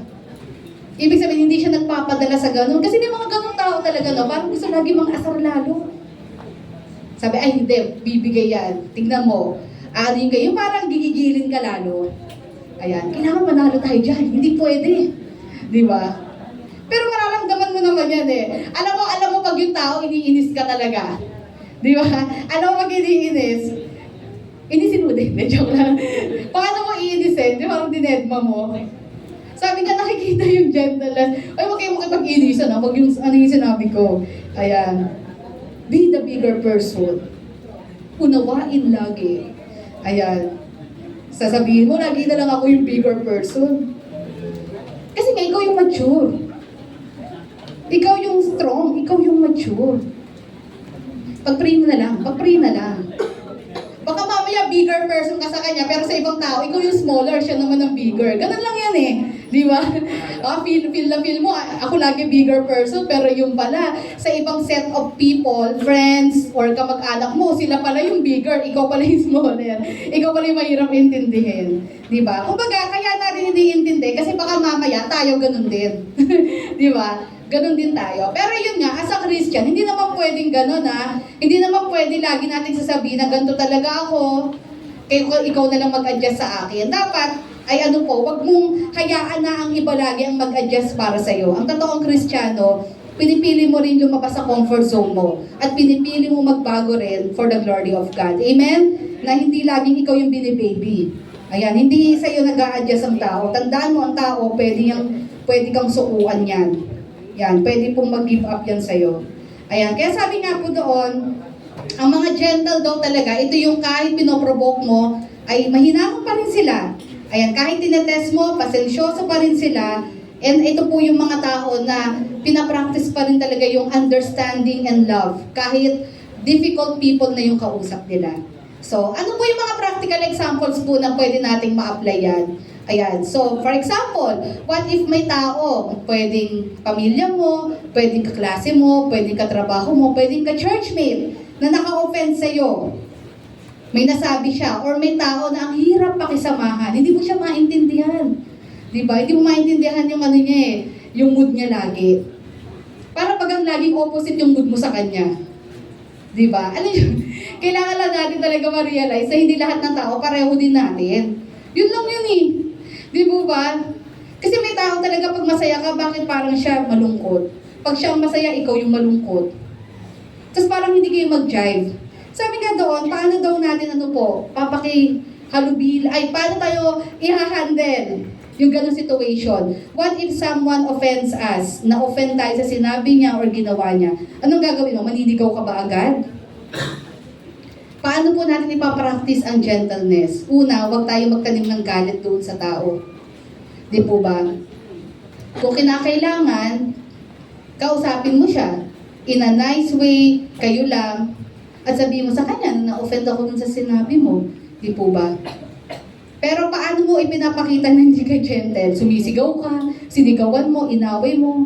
Ibig sabihin, hindi siya nagpapadala sa ganun. Kasi may mga ganun tao talaga, parang gusto lagi mga asar lalo. Sabi, hindi, bibigay yan. Tignan mo. Yung kayo, parang gigigilin ka lalo. Ayan, kailangan manalo tayo dyan. Hindi pwede. Di ba? Pero mararamdaman mo naman yan Alam mo pag yung tao, iniinis ka talaga. Di ba? Alam mo pag iniinis, inisin mo din. Joke lang. Paano mo iinisin? Di ba? Parang dinedma mo. Sabi ka, nakikita yung gentleness. Ay, huwag kayo makipag-inisan. Huwag yung sinabi ko. Ayan. Be the bigger person. Unawain lagi. Ayan. Sasabihin mo, lagi na lang ako yung bigger person. Kasi nga, ikaw yung mature. Ikaw yung strong. Ikaw yung mature. Pag-pray na lang. Baka mamaya bigger person ka sa kanya, pero sa ibang tao, ikaw yung smaller, siya naman ang bigger. Ganun lang yan Di ba? Feel mo, ako lagi bigger person, pero yung pala, sa ibang set of people, friends, or kamag-anak mo, sila pala yung bigger, ikaw pala yung smaller. Ikaw pala yung mahirap intindihin. Di ba? Kumbaga, kaya natin hindi intindi, kasi baka mamaya, tayo ganun din. Di ba? Ganun din tayo. Pero yun nga, as a Christian, hindi naman pwedeng ganun Hindi naman pwede lagi natin sasabihin na ganito talaga ako, kaya ikaw na lang mag-adjust sa akin. Dapat, wag mong hayaan na ang iba lagi ang mag-adjust para sa'yo. Ang totoong Kristiyano, pinipili mo rin lumabas sa comfort zone mo. At pinipili mo magbago rin for the glory of God. Amen? Na hindi laging ikaw yung binibaby. Ayan, hindi sa'yo nag-a-adjust ang tao. Tandaan mo, ang tao, pwede kang sukuan yan. Yan, pwede pong mag-give up yan sa'yo. Ayan, kaya sabi nga po doon, ang mga gentle daw talaga, ito yung kahit pinoprovoke mo, ay mahinahon pa rin sila. Ayan, kahit tinetest mo, pasensyoso pa rin sila. And ito po yung mga tao na pinapractice pa rin talaga yung understanding and love. Kahit difficult people na yung kausap nila. So, ano po yung mga practical examples po na pwede nating ma-apply yan? Ayan, so for example, what if may tao, pwedeng pamilya mo, pwedeng kaklase mo, pwedeng katrabaho mo, pwedeng ka-churchmate, na naka-offend sa'yo. May nasabi siya, or may tao na ang hirap pakisamahan, hindi mo siya maintindihan. Diba? Hindi mo maintindihan yung ano niya eh, yung mood niya lagi. Para pag ang laging opposite yung mood mo sa kanya. Diba? Ano yun? Kailangan lang natin talaga ma-realize na hindi lahat ng tao pareho din natin. Yun lang yun eh. Di ba? Kasi may tao talaga pag masaya ka, bakit parang siya malungkot? Pag siya masaya, ikaw yung malungkot. Tapos parang hindi kayo mag-jive. Sabi nga doon, paano daw natin paano tayo i-handle yung ganong situation? What if someone offends us? Na-offend tayo sa sinabi niya or ginawa niya? Anong gagawin mo? Maniligaw ka ba agad? Paano po natin ipapractice ang gentleness? Una, huwag tayo magtanim ng galit doon sa tao. Di po ba? Kung kinakailangan, kausapin mo siya. In a nice way, kayo lang. At sabihin mo sa kanya, na-offend ako dun sa sinabi mo. Di po ba? Pero paano mo ipinapakita na hindi ka gentle? Sumisigaw ka, sinigawan mo, inaway mo.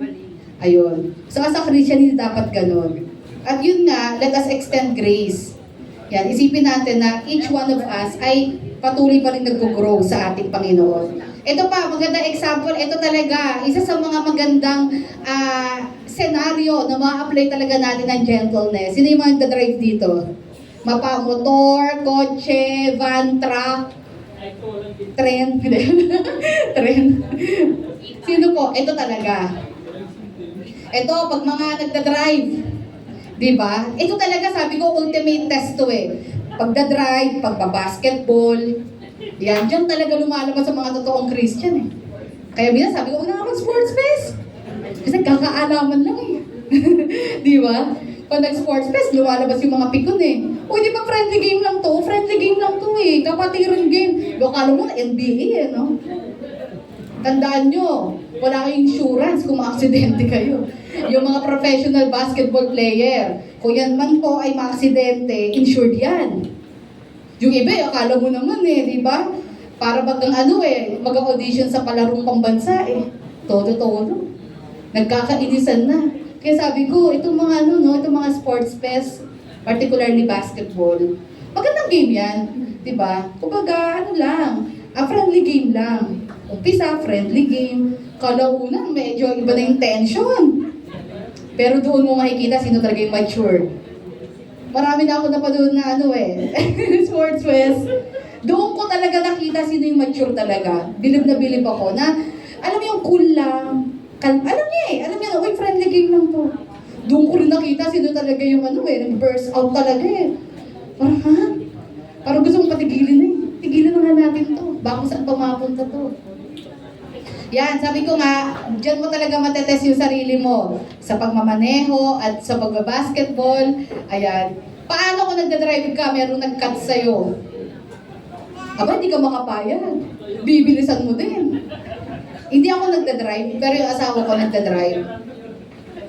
Ayun. So as a Christian, hindi dapat ganun. At yun nga, let us extend grace. Yan, isipin natin na each one of us ay patuloy pa rin nag-grow sa ating Panginoon. Ito pa, magandang example, ito talaga, isa sa mga magandang senaryo na ma-apply talaga natin ng gentleness. Sino yung mga nagdadrive dito? Motor, kotse, van, truck, tren. Tren. Sino po? Ito talaga. Ito, pag mga nagdadrive, diba? Ito talaga, sabi ko, ultimate test to eh. Pagdadrive, pagbabasketball, yan, dyan talaga lumalabas sa mga totoong Christian eh. Kaya minsan sabi ko, huwag na mag-sports fest. Kasi kakaalaman lang eh. Di ba? Pag nag-sports fest, lumalabas yung mga pikon eh. O, di ba friendly game lang to? Friendly game lang to eh. Kapatiran game. Akala mo na NBA eh, no? Tandaan nyo, wala kayong insurance kung maaksidente kayo. Yung mga professional basketball player, kung yan man po ay maaksidente, insured yan. Yung iba, akala mo naman eh, di ba? Para bagang mag-audition sa palarong pambansa eh. Todo-todo. Nagkakainisan na. Kaya sabi ko, itong mga itong mga sports fest, particularly basketball, magandang game yan, di ba? Kumbaga, friendly game lang. Umpisa, friendly game. Kalaunan, medyo iba na yung tension. Pero doon mo makikita sino talaga yung mature. Marami na ako napanood na sports fest. Doon ko talaga nakita sino yung mature talaga. Bilib na bilib ako na, alam mo yung cool lang. Alam niya, friendly game lang to. Doon ko rin nakita sino talaga yung nag-burst out talaga eh. Parang gusto mong patigilin eh. Tigilan na nga natin to. Baka saan pa mapunta to. Yan, sabi ko nga, dyan mo talaga matetest yung sarili mo sa pagmamaneho at sa pagbabasketball. Ayan. Paano kung nagdadrive ka, merong nag-cut sa'yo? Aba, hindi ka makapayag. Bibilisan mo din. Hindi ako nagdadrive, pero yung asawa ko nagdadrive.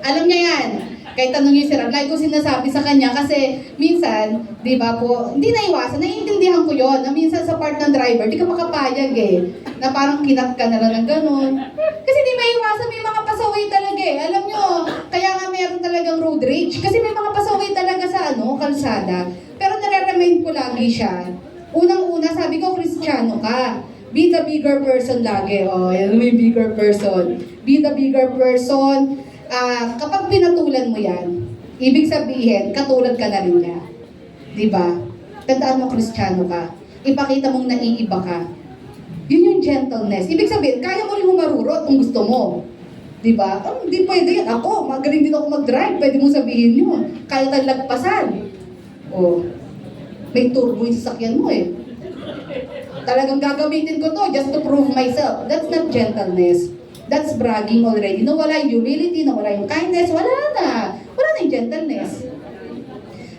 Alam niya yan. Kahit tanongin si Rab, lagi ko sinasabi sa kanya kasi minsan, di ba po, hindi naiwasan, naiintindihan ko yon na minsan sa part ng driver, di ka makapayag eh, na parang kinat ka na lang ng ganun. Kasi di maiwasan, may mga pasaway talaga eh. Alam nyo, kaya nga meron talagang road rage, kasi may mga pasaway talaga sa kalsada. Pero nare-remind ko lagi siya. Unang-una, sabi ko, Kristiyano ka. Be the bigger person lagi. Yan may bigger person. Be the bigger person. Kapag pinatulan mo yan, ibig sabihin, katulad ka na rin niya. Diba? Tandaan mo, Kristiyano ka. Ipakita mong naiiba ka. Yun yung gentleness. Ibig sabihin, kaya mo rin humarurot kung gusto mo. Diba? Hindi pwede yan. Ako, magaling din ako mag-drive. Pwede mong sabihin yun. Kaya tayong lagpasan. May turbo yung sasakyan mo eh. Talagang gagamitin ko to just to prove myself. That's not gentleness. That's bragging already. Nawala yung humility, nawala yung kindness, wala na. Wala na yung gentleness.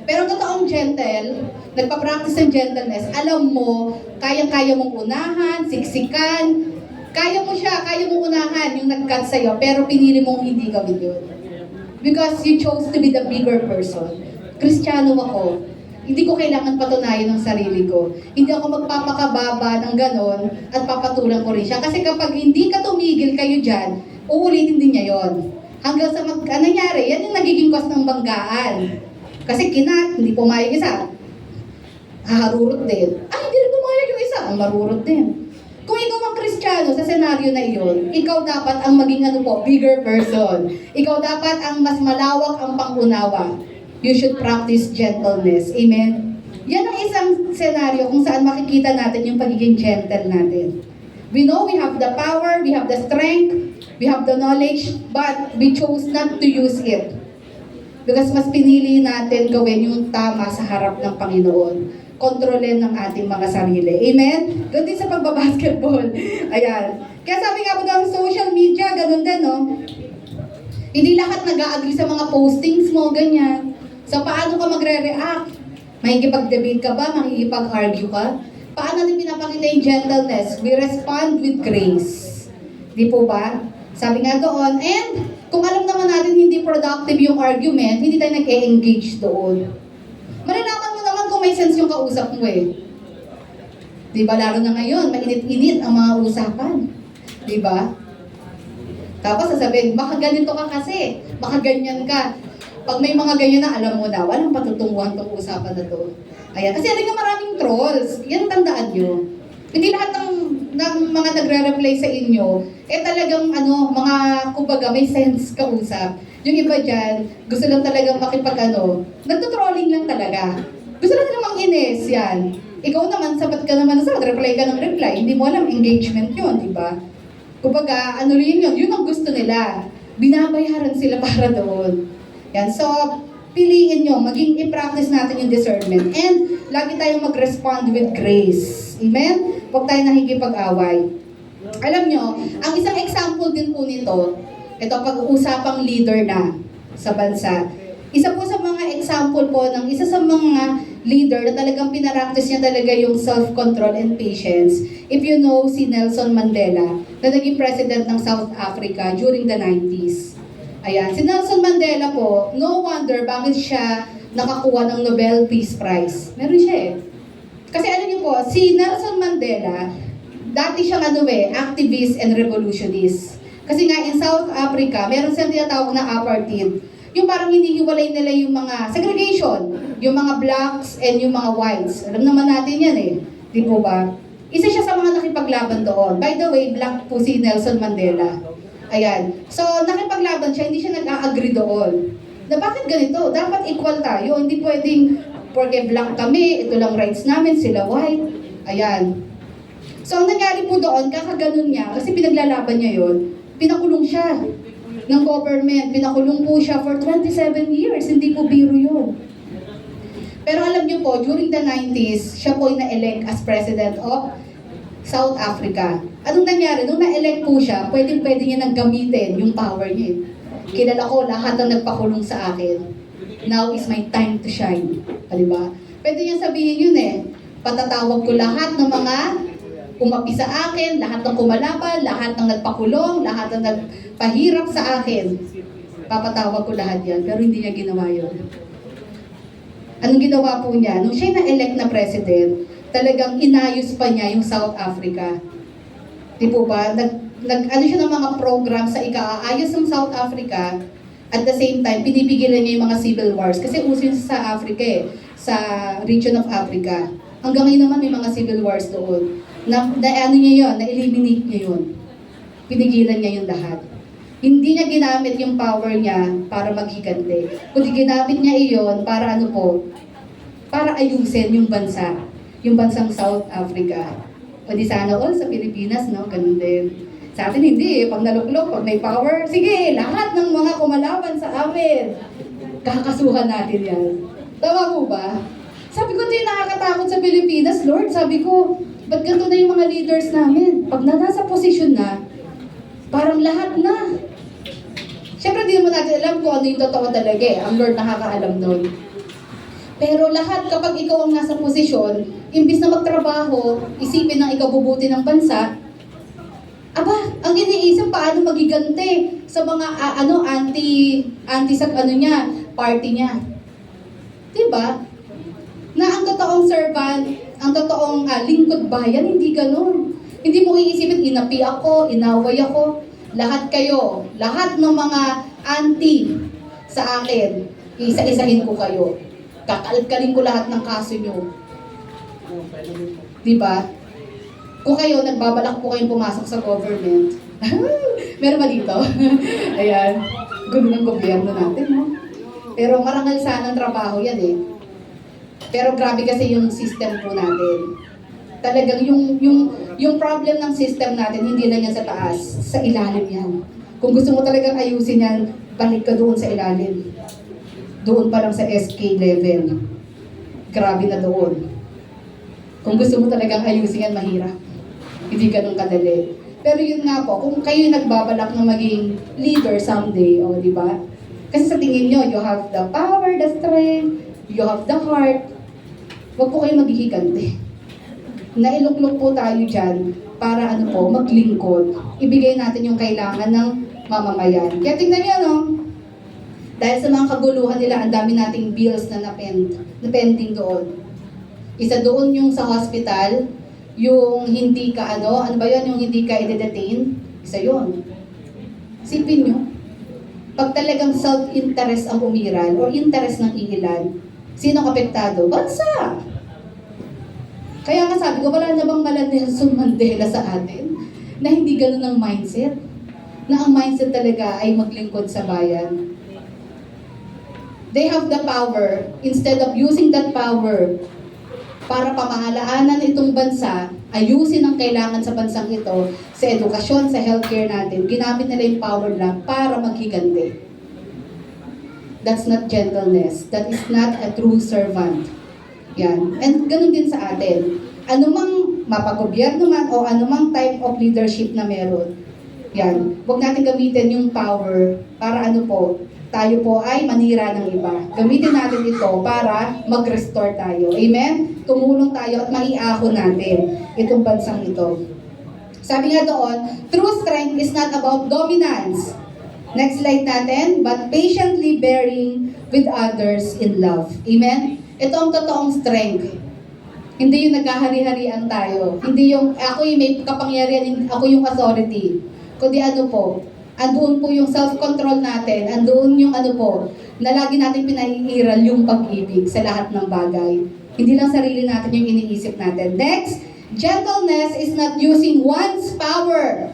Pero totoong gentle, nagpa-practice ng gentleness, alam mo, kayang-kaya mong unahan, siksikan, kaya mo siya, kaya mong unahan yung nag-cut sa'yo, pero pinili mong hindi gawin yun. Because you chose to be the bigger person. Kristiyano ako, hindi ko kailangan patunayan ng sarili ko. Hindi ako magpapakababa ng ganon at papatulan ko rin siya. Kasi kapag hindi ka tumigil kayo dyan, uulitin din niya yon. Hanggang sa nangyari, yan yung nagiging cause ng banggaan. Kasi hindi pumayag isa. Haharurot din. Ay, hindi rin pumayag yung isa. Ang marurot din. Kung ikaw ang Kristiyano sa senaryo na iyon, ikaw dapat ang maging bigger person. Ikaw dapat ang mas malawak ang pangunawa. You should practice gentleness. Amen? Yan ang isang senaryo kung saan makikita natin yung pagiging gentle natin. We know we have the power, we have the strength, we have the knowledge, but we chose not to use it. Because mas pinili natin gawin yung tama sa harap ng Panginoon. Kontrolin ng ating mga sarili. Amen? Doon din sa pagbabasketball. Ayan. Kaya sabi nga po ng social media, ganun din, no? Hindi lahat nag-a-agree sa mga postings mo, ganyan. So, paano ka magre-react? Makikipag-debate ka ba? Makikipag-argue ka? Paano natin pinapakita yung gentleness? We respond with grace. Di po ba? Sabi nga doon, and kung alam naman natin hindi productive yung argument, hindi tayo nag-e-engage doon. Malalaman mo naman kung may sense yung kausap mo eh. Di ba? Lalo na ngayon, mainit-init ang mga usapan. Di ba? Tapos sasabihin, baka ganito ka kasi, baka ganyan ka. Pag may mga ganyan na, alam mo na, walang patutunguhan tong usapan na to. Ayan, kasi alam nga maraming trolls. Yan tandaan nyo. Hindi lahat ng mga nagre-reply sa inyo, talagang mga, kumbaga, may sense kausap. Yung iba dyan, gusto lang talagang nagtutrolling lang talaga. Gusto lang namang ines, yan. Ikaw naman, sapat ka naman sa reply ka ng reply, hindi mo alam, engagement yun, di ba? Kumbaga, yun ang gusto nila. Binabayaran sila para doon. Yan, so, piliin nyo, i-practice natin yung discernment. And, lagi tayong mag-respond with grace. Amen? Huwag tayo nakikipag-away. Alam nyo, ang isang example din po nito, ito pag-uusapang leader na sa bansa. Isa po sa mga example po ng isa sa mga leader na talagang pinapractice niya talaga yung self-control and patience. If you know si Nelson Mandela, na naging president ng South Africa during the 90s. Ayan, si Nelson Mandela po, no wonder bakit siya nakakuha ng Nobel Peace Prize. Meron siya eh. Kasi alam niyo po, si Nelson Mandela, dati siyang activist and revolutionist. Kasi nga in South Africa, meron silang tinatawag na apartheid. Yung parang hinihiwalay nila yung mga segregation, yung mga blacks and yung mga whites. Alam naman natin yan eh. Di po ba? Isa siya sa mga nakipaglaban doon. By the way, black po si Nelson Mandela. Ayan. So, nakipaglaban siya, hindi siya nag-a-agree doon. Na bakit ganito? Dapat equal tayo. Hindi pwedeng, porque black kami, ito lang rights namin, sila white. Ayan. So, ang nangyari po doon, kakaganon niya, kasi pinaglalaban niya yon, pinakulong siya ng government. Pinakulong po siya for 27 years. Hindi po biro yun. Pero alam niyo po, during the 90s, siya po ay na-elect as president of South Africa. Anong nangyari? Nung na-elect po siya, pwede niya nang gamitin yung power niya. Kilala ko lahat ng nagpakulong sa akin. Now is my time to shine. Diba? Pwede niya sabihin yun eh. Patatawag ko lahat ng mga umapi sa akin, lahat ng kumalaban, lahat ng nagpakulong, lahat ng nagpahirap sa akin. Papatawag ko lahat yan, pero hindi niya ginawa yun. Anong ginawa po niya? Nung siya na-elect na president, talagang inayos pa niya yung South Africa. Di po ba? Ano siya ng mga program sa ika-aayos ng South Africa, at the same time, pinipigilan niya yung mga civil wars. Kasi uso yun sa Africa eh, sa region of Africa. Hanggang ngayon naman may mga civil wars doon. Ano niya yun? Na-eliminate niya yun. Pinigilan niya yung lahat. Hindi niya ginamit yung power niya para maghigante. Kundi ginamit niya iyon para para ayusin yung bansa. Yung bansang South Africa. O di sana all sa Pilipinas, no? Ganun din. Sa atin hindi, pag naluklok, pag may power, sige, lahat ng mga kumalaban sa amin, kakasuhan natin yan. Tama po ba? Sabi ko, hindi nakakatakot sa Pilipinas, Lord. Sabi ko, Ba't ganito na yung mga leaders namin? Pag nasa posisyon na, parang lahat na. Siyempre, di naman natin alam kung ano yung totoo talaga eh. Ang Lord nakakaalam nun. Pero lahat, kapag ikaw ang nasa posisyon, imbis na magtrabaho, isipin ng ikabubuti ng bansa, aba, ang iniisip paano magigante sa mga anti sa party niya. Diba? Na ang totoong servant, ang totoong lingkod bayan, hindi ganun. Hindi mo iisipin, inapi ako, inaway ako. Lahat kayo, lahat ng mga anti sa akin, isa-isahin ko kayo. Kakalkalin ko lahat ng kaso nyo. Diba? Kung kayo, nagbabalak po kayong pumasok sa government, meron ba dito? Ayan, gulo ng gobyerno natin, no? Pero marangal sana ang trabaho yan eh. Pero grabe kasi yung system po natin. Talagang yung problem ng system natin, hindi lang yan sa taas, sa ilalim yan. Kung gusto mo talagang ayusin yan, balik ka doon sa ilalim. Doon pa lang sa SK level. Grabe na doon. Kung gusto mo talagang ayusin yan, mahirap. Hindi ganun kadali. Pero yun nga po, kung kayo nagbabalak na maging leader someday, di ba? Kasi sa tingin nyo, you have the power, the strength, you have the heart. Huwag po kayo maghihigante. Nailuklok po tayo dyan para maglingkod. Ibigay natin yung kailangan ng mamamayan. Kaya tingnan nyo, no? Dahil sa mga kaguluhan nila, ang dami nating bills na napending doon. Isa doon yung sa hospital, yung hindi ka yung hindi ka i-detain. Isa yun. Sipin nyo, pag talagang self-interest ang umiral o interest ng iilan, sinong apektado? Bansa! Kaya nga sabi ko, wala na bang mala Nelson Mandela sa atin na hindi ganun ang mindset? Na ang mindset talaga ay maglingkod sa bayan. They have the power. Instead of using that power para pamahalaanan itong bansa, ayusin ang kailangan sa bansang ito, sa edukasyon, sa healthcare natin, ginamit nila yung power lang para maghigante. That's not gentleness. That is not a true servant. Yan. And ganun din sa atin. Anumang mapagobyerno man o anumang type of leadership na meron, yan. Huwag natin gamitin yung power para tayo po ay manira ng iba. Gamitin natin ito para mag-restore tayo. Amen? Tumulong tayo at maiahon natin itong bansang ito. Sabi nga doon, true strength is not about dominance. Next slide natin, but patiently bearing with others in love. Amen? Ito ang totoong strength. Hindi yung nagkahari-harian tayo. Hindi yung ako yung may kapangyarihan, ako yung authority. Kundi andoon po yung self-control natin, andoon yung na lagi natin pinaiiral yung pag-ibig sa lahat ng bagay. Hindi lang sarili natin yung iniisip natin. Next, gentleness is not using one's power.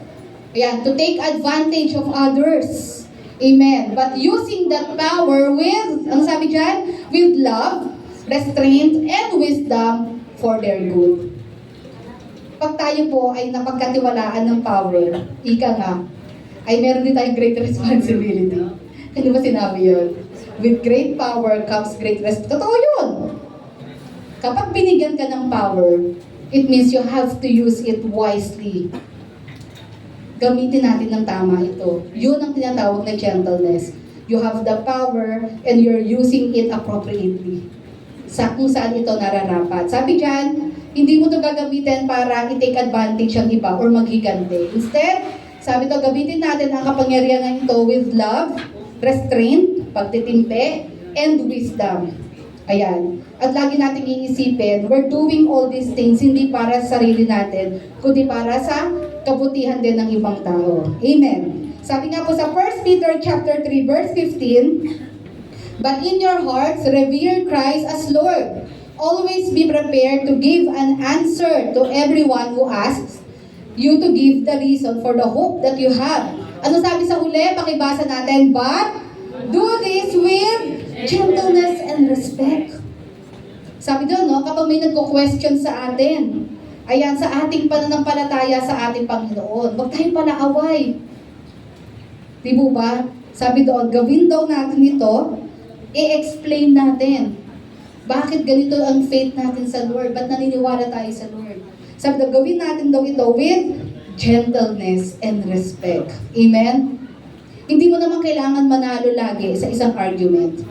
Ayan, to take advantage of others. Amen. But using that power with, ang sabi dyan, with love, restraint, and wisdom for their good. Pag tayo po ay napagkatiwalaan ng power, ika nga, ay meron din tayong great responsibility. Hindi ba sinabi yun? With great power comes great responsibility. Totoo yun! Kapag binigyan ka ng power, it means you have to use it wisely. Gamitin natin ng tama ito. Yun ang tinatawag na gentleness. You have the power and you're using it appropriately. Kung saan ito nararapat. Sabi dyan, hindi mo ito gagamitin para i-take advantage ang iba or maghigante. Instead, sabi ito, gamitin natin ang kapangyarihan na ito with love, restraint, pagtitimpe, and wisdom. Ayan. At lagi natin iisipin, we're doing all these things hindi para sa sarili natin, kundi para sa kabutihan din ng ibang tao. Amen. Sabi nga po sa 1 Peter chapter 3 verse 15, but in your hearts revere Christ as Lord. Always be prepared to give an answer to everyone who asks you to give the reason for the hope that you have. Ano sabi sa huli? Pakibasa natin, but do this with gentleness and respect. Sabi doon, kapag may nagko-question sa atin, ayan, sa ating pananampalataya sa ating Panginoon, huwag tayong palaaway. Di ba? Sabi doon, gawin daw natin ito, i-explain natin. Bakit ganito ang faith natin sa Lord? Ba't naniniwala tayo sa Lord? Sabi daw, gawin natin daw ito with gentleness and respect. Amen? Hindi mo naman kailangan manalo lagi sa isang argument.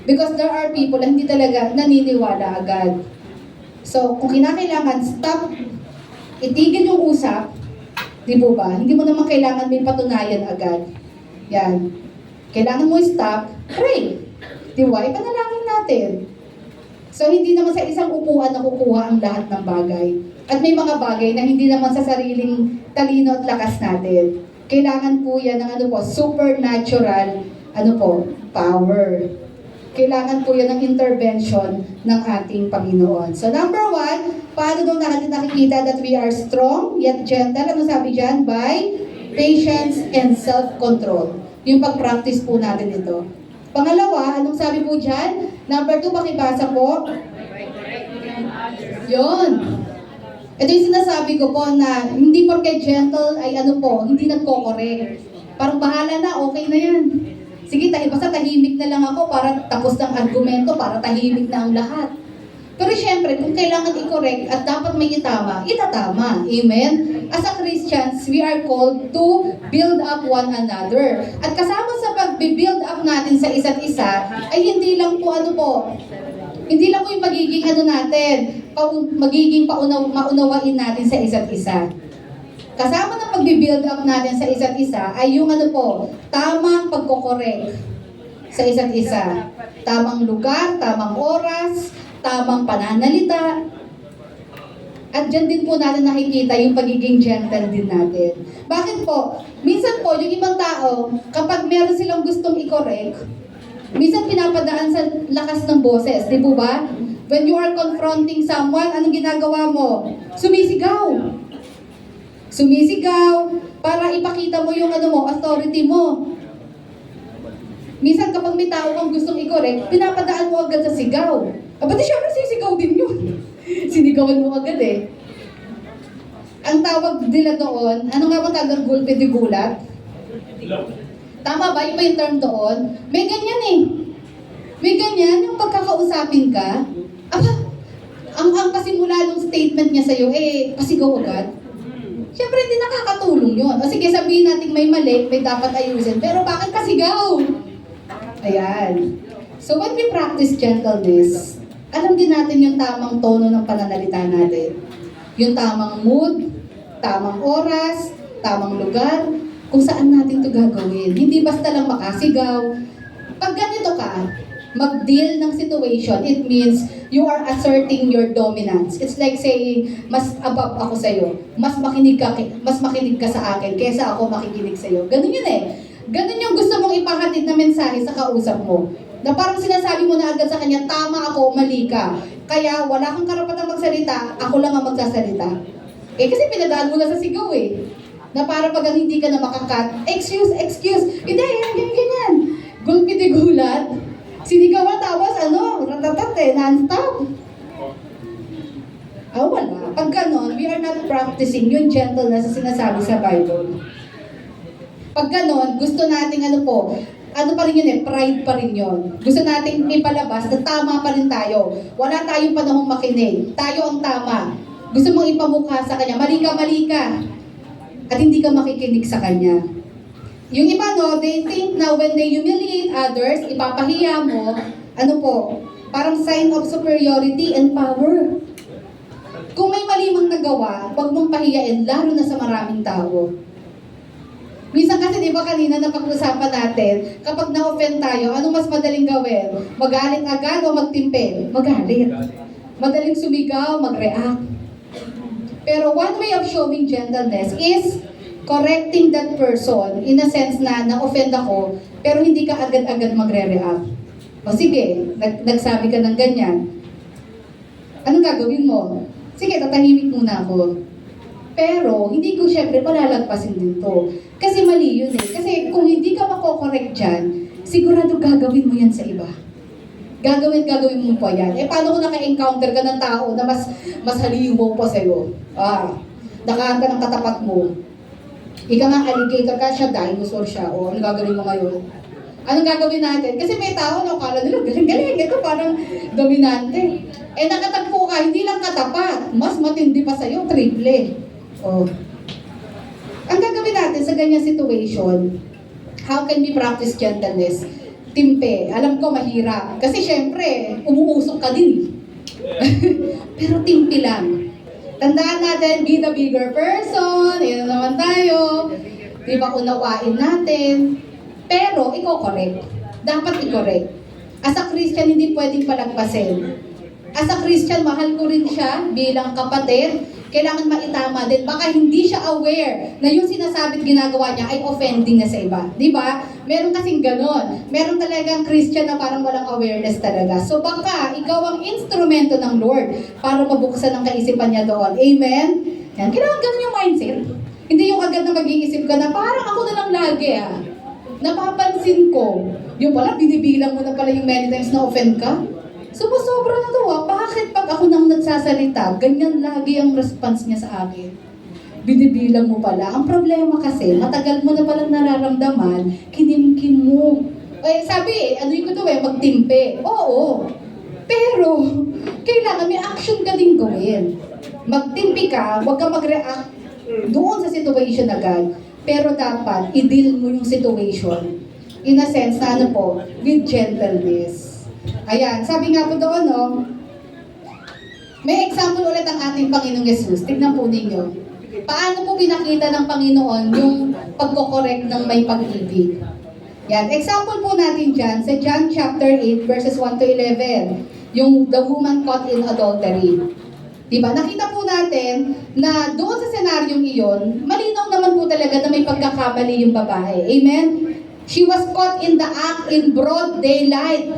Because there are people na hindi talaga naniniwala agad. So, kung kinakailangan, stop, itigil yung usap, di po ba? Hindi mo naman kailangan may patunayan agad. Yan. Kailangan mo stop, pray. Di ba? Ipanalangin natin. So, hindi naman sa isang upuan nakukuha ang lahat ng bagay. At may mga bagay na hindi naman sa sariling talino at lakas natin. Kailangan po yan ng supernatural, power. Kailangan po yan ng intervention ng ating Panginoon. So, number 1, paano daw natin nakikita that we are strong yet gentle? Ano sabi dyan? By patience and self-control. Yung pag-practice po natin ito. Pangalawa, anong sabi po dyan? Number 2, pakibasa po. Yun. Ito yung sinasabi ko po na hindi porke gentle ay hindi nagko-correct. Parang bahala na, okay na yan. Sige, basta tahimik na lang ako para tapos ng argumento, para tahimik na ang lahat. Pero syempre, kung kailangan i-correct at dapat may itatama. Amen? As a Christians, we are called to build up one another. At kasama sa pag-build up natin sa isa't isa, ay hindi lang po hindi lang po yung magiging magiging maunawain natin sa isa't isa. Kasama ng pag-build up natin sa isa't isa ay yung tamang pagkokorek sa isa't isa. Tamang lugar, tamang oras, tamang pananalita. At dyan din po natin nakikita yung pagiging gentle din natin. Bakit po? Minsan po, yung ibang tao, kapag meron silang gustong i-correct, minsan pinapadaan sa lakas ng boses, di po ba? When you are confronting someone, anong ginagawa mo? Sumisigaw para ipakita mo yung authority mo. Minsan kapag may tao kang gustong i-correct, pinapadaan mo agad sa sigaw. Ba't syempre sisigaw din yun? Sinigawan mo agad eh. Ang tawag nila doon, ano nga ba tawag gulpe di gulat? Tama ba? Iba yung term doon? May ganyan eh. May ganyan, yung pagkakausapin ka, ang pasimula ng statement niya sa'yo, pasigaw agad. Siyempre, hindi nakakatulong yun. O sige, sabihin natin may mali, may dapat ayusin. Pero bakit pasigaw? Ayan. So when we practice gentleness, alam din natin yung tamang tono ng pananalita natin. Yung tamang mood, tamang oras, tamang lugar, kung saan natin ito gagawin. Hindi basta lang makasigaw. Pag ganito ka, mag-deal ng situation, it means you are asserting your dominance. It's like saying, mas above ako sa'yo. Mas makinig ka sa akin kaysa ako makikinig sa'yo. Ganun yun eh. Ganun yung gusto mong ipahatid na mensahe sa kausap mo. Na parang sinasabi mo na agad sa kanya, tama ako, mali ka. Kaya wala kang karapatang magsalita, ako lang ang magsasalita. Kasi pinadaan mo na sa sigaw eh. Na para pag hindi ka na makakat, excuse. Hindi, ganyan. Gulpi di gulat. Sinigawan tapos ratatat non-stop. Wala. Pag ganon, we are not practicing yung gentleness na sinasabi sa Bible. Pag ganon, gusto nating pa rin yun pride pa rin yun. Gusto nating ipalabas na tama pa rin tayo. Wala tayong panahong makinig. Tayo ang tama. Gusto mong ipamukha sa kanya, mali ka. At hindi ka makikinig sa kanya. Yung iba, they think na when they humiliate others, ipapahiya mo, parang sign of superiority and power. Kung may mali mang nagawa, huwag mong pahiyain, lalo na sa maraming tao. Minsan kasi, di ba kanina napag-usapan natin, kapag na-offend tayo, ano mas madaling gawin? Magalit agad o magtimpe? Magalit. Madaling sumigaw, mag-react. Pero one way of showing gentleness is correcting that person in a sense na na-offend ako, pero hindi ka agad-agad magre-react. O sige, nagsabi ka ng ganyan. Anong gagawin mo? Sige, tatahimik muna ako. Pero, hindi ko syempre palalagpasin din to. Kasi mali yun eh. Kasi kung hindi ka mako-correct dyan, sigurado gagawin mo yan sa iba. Gagawin mo po yan. Paano kung naka-encounter ka ng tao na mas halimaw pa sa'yo? Nakahanda ng katapat mo. Ika nga alligator ka, siya dinosaur siya. Ano gagawin mo ngayon? Anong gagawin natin? Kasi may tao, kala nila, galing, ito parang dominante. Nakatagpo ka ka, hindi lang katapat, mas matindi pa sa'yo, triple. Oh. Ang gagawin natin sa ganyang situation, how can we practice gentleness? Timpe. Alam ko mahirap. Kasi syempre, umuusok ka din. Pero timpe lang. Tandaan natin, be the bigger person. Yan na naman tayo. Di ba, unawain natin. Pero, i-correct. Dapat i-correct. As a Christian, hindi pwedeng palagpasin. As a Christian, mahal ko rin siya bilang kapatid. Kailangan maitama din. Baka hindi siya aware na yung sinasabi at ginagawa niya ay offending na sa iba. Di ba? Meron kasing ganon. Meron talagang Christian na parang walang awareness talaga. So baka ikaw ang instrumento ng Lord para mabuksan ang kaisipan niya doon. Amen? Yan. Kailangan ganun yung mindset. Hindi yung agad na mag-iisip ka na parang ako na lang lagi Napapansin ko. Yung pala, binibilang mo na pala yung many times na offend ka. Sobra na to Bakit pag ako nang nagsasalita, ganyan lagi ang response niya sa akin? Binibilang mo pala. Ang problema kasi, matagal mo na palang nararamdaman, kinimkim mo. Sabi ano yung magtimpe. Oo. Pero, kailangan may action ka din gawin. Magtimpi ka, huwag ka mag-react doon sa situation agad. Pero dapat, i-deal mo yung situation. In a sense na with gentleness. Ayan, sabi nga po doon, may example ulit ang ating Panginoong Yesus. Tignan po ninyo. Paano po pinakita ng Panginoon yung pagkokorek ng may pag-ibig? Yan, example po natin dyan sa John chapter 8 verses 1 to 11. Yung the woman caught in adultery. Diba? Nakita po natin na doon sa senaryong iyon, malinaw naman po talaga na may pagkakamali yung babae. Amen? She was caught in the act in broad daylight.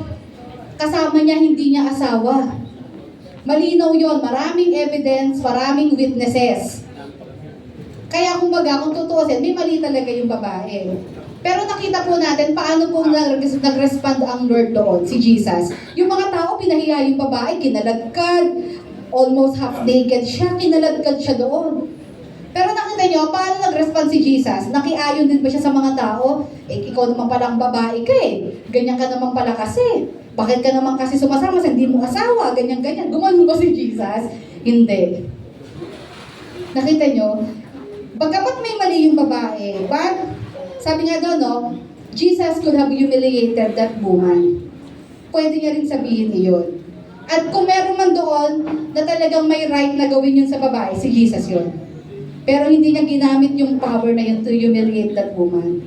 Kasama niya, hindi niya asawa. Malinaw yon, maraming evidence, maraming witnesses. Kaya kumbaga, kung tutuusin, may mali talaga yung babae. Pero nakita po natin paano po nag-respond ang Lord doon, si Jesus. Yung mga tao, pinahiya yung babae, kinaladkad, almost half naked siya, kinaladkad siya doon. Pero nakita niyo, paano nag-respond si Jesus? Nakiayon din ba siya sa mga tao? Ikaw naman palang babae ka Ganyan ka naman pala kasi. Bakit ka naman kasi sumasama sa hindi mo asawa? Ganyan-ganyan. Gumanon ba si Jesus? Hindi. Nakita niyo, bagamat may mali yung babae, but, sabi nga doon, Jesus could have humiliated that woman. Pwede niya rin sabihin iyon. At kung meron man doon na talagang may right na gawin yun sa babae, si Jesus yun. Pero hindi niya ginamit yung power na yun to humiliate that woman.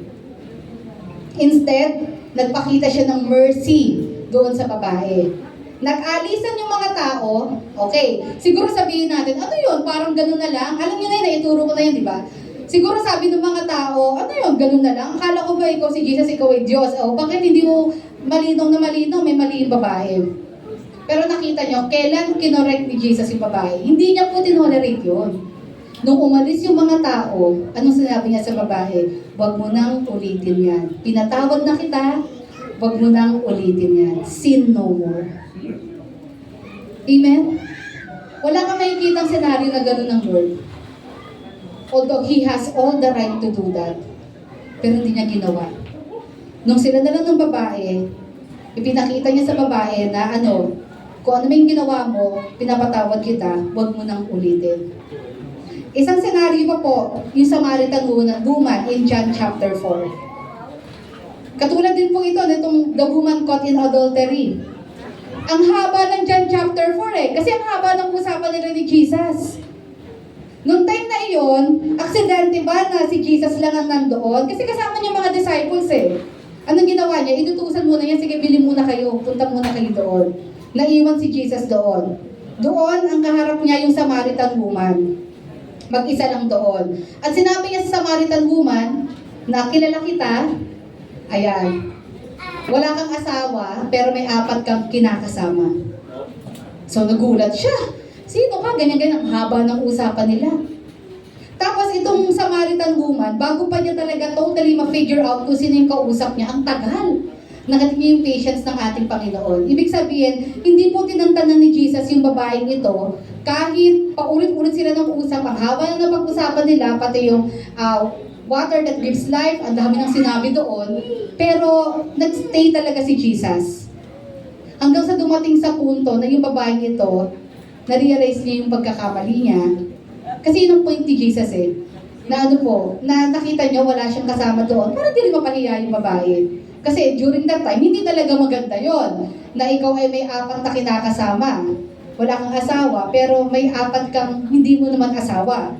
Instead, nagpakita siya ng mercy doon sa babae. Nag-alisan yung mga tao, okay, siguro sabihin natin, ano yun, parang ganun na lang. Alam niyo na yun, naituro ko na yun, di ba? Siguro sabi ng mga tao, ano yun, ganun na lang. Akala ko ba ikaw si Jesus, ikaw ay Diyos? Bakit hindi mo malinaw na malinaw, may mali yung babae? Pero nakita nyo, kailan kinorek ni Jesus yung babae? Hindi niya po tinolerate yun. Nung umalis yung mga tao, anong sinabi niya sa babae? Huwag mo nang ulitin yan. Pinatawad na kita, huwag mo nang ulitin yan. Sin no more. Amen? Wala kang makikita ang senaryo na gano'n ng Lord. Although He has all the right to do that. Pero hindi niya ginawa. Nung sila na lang ng babae, ipinakita niya sa babae na kung ano may ginawa mo, pinapatawad kita, huwag mo nang ulitin. Isang senaryo pa po, yung Samaritan woman in John chapter 4. Katulad din po ito, nitong the woman caught in adultery. Ang haba ng John chapter 4 kasi ang haba ng usapan nila ni Jesus. Noong time na iyon, aksidente ba na si Jesus lang ang nandoon? Kasi kasama niya mga disciples Anong ginawa niya? Inutusan muna niya, sige, bili muna kayo, punta muna kayo doon. Naiwan si Jesus doon. Doon, ang kaharap niya yung Samaritan woman. Mag-isa lang doon. At sinabi niya sa Samaritan woman, na kilala kita, ayan, wala kang asawa, pero may 4 kang kinakasama. So nagulat siya. Sino ka? Ganyan-ganyan, ang haba ng usapan nila. Tapos itong Samaritan woman, bago pa niya talaga totally ma-figure out kung sino yung kausap niya, ang tagal. Nakatingin yung patience ng ating Panginoon. Ibig sabihin, hindi po tinantanan ni Jesus yung babaeng ito, kahit paulit-ulit sila ng usap, ang haba na napag-usapan nila, pati yung water that gives life, ang dami ng sinabi doon, pero nagstay talaga si Jesus. Hanggang sa dumating sa punto na yung babaeng ito, na-realize niya yung pagkakamali niya. Kasi yun ang point ni Jesus eh. Na ano po, na nakita niyo wala siyang kasama doon, para di rin mapahiya yung babae. Kasi during that time, hindi talaga maganda yon na ikaw ay may apat na kinakasama. Wala kang asawa, pero may apat kang hindi mo naman asawa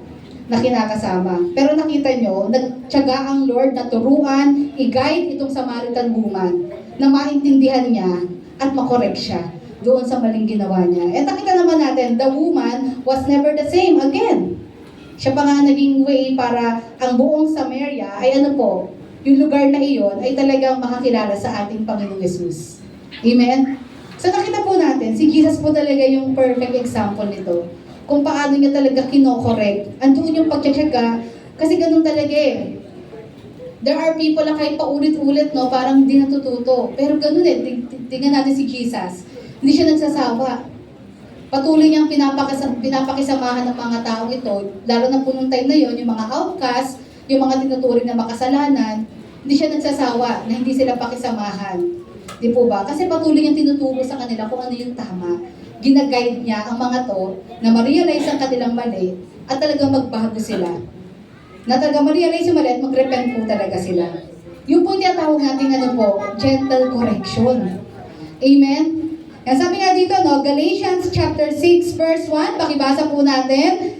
na kinakasama. Pero nakita nyo, nagtiyaga ang Lord na turuan, i-guide itong Samaritan woman na maintindihan niya at makorek siya doon sa maling ginawa niya. At nakita naman natin, the woman was never the same again. Siya pa nga naging way para ang buong Samaria ay ano po, yung lugar na iyon ay talagang makakilala sa ating Panginoong Yesus. Amen? So nakita po natin, si Jesus po talaga yung perfect example nito. Kung paano niya talaga kinokorek. Andun yung pagtsatsaga, kasi ganun talaga eh. There are people na kahit paulit-ulit, no, parang hindi natututo. Pero ganun eh, tingnan natin si Jesus. Hindi siya nagsasawa. Patuloy niyang pinapakisamahan ng mga tao ito, lalo na po nung time na yon, yung mga outcast, yung mga tinuturing na makasalanan, hindi siya nagsasawa na hindi sila pakisamahan. Di po ba? Kasi patuloy niyang tinuturo sa kanila kung ano yung tama. Ginaguide niya ang mga to na ma-realize ang kanilang mali at talagang magbago sila. Na talagang ma-realize yung mali at mag-repent po talaga sila. Yung po tinatawag natin ano po, gentle correction. Amen? Yan, sabi nga dito, no, Galatians chapter 6 verse 1, pakibasa po natin.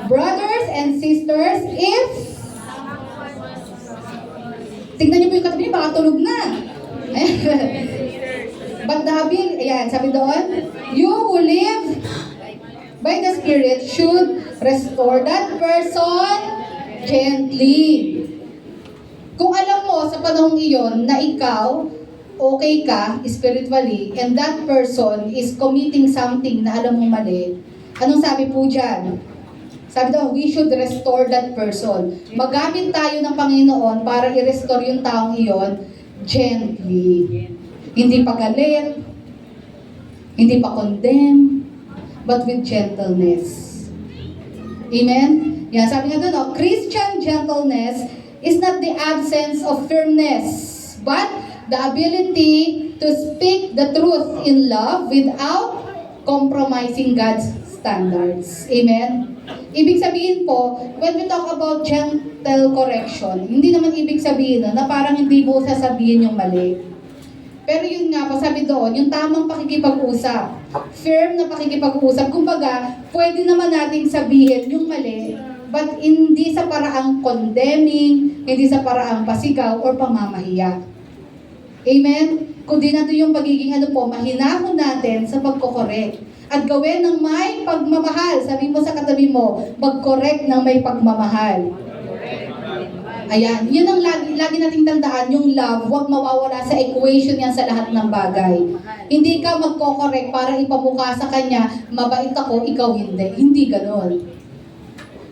Brothers and sisters, if... Tignan niyo po yung katabi niyo, baka tulog na. But the ability, ayan, sabi doon, you who live by the Spirit should restore that person gently. Kung alam mo sa panahong iyon na ikaw, okay ka spiritually, and that person is committing something na alam mo mali, anong sabi po dyan? Sabi daw, we should restore that person. Magamit tayo ng Panginoon para i-restore yung taong iyon gently. Hindi pa galit, hindi pa condemn, but with gentleness. Amen? Yan, sabi nga doon, no, Christian gentleness is not the absence of firmness, but the ability to speak the truth in love without compromising God's standards. Amen? Ibig sabihin po, when we talk about gentle correction, hindi naman ibig sabihin na parang hindi mo sasabihin yung mali. Pero yun nga po, sabi doon, yung tamang pakikipag-usap, firm na pakikipag-usap, kumbaga, pwede naman nating sabihin yung mali, but hindi sa paraang condemning, hindi sa paraang pasigaw or pamamahiya. Amen? Kundi natin yung pagiging mahinahon natin sa pagkokorek. At gawin ng may pagmamahal. Sabi mo sa katabi mo, mag-correct ng may pagmamahal. Ayan, yun ang lagi nating tandaan, yung love, huwag mawawala sa equation yan sa lahat ng bagay. Hindi ka magko-correct para ipamukha sa kanya, mabait ako, ikaw hindi. Hindi ganon.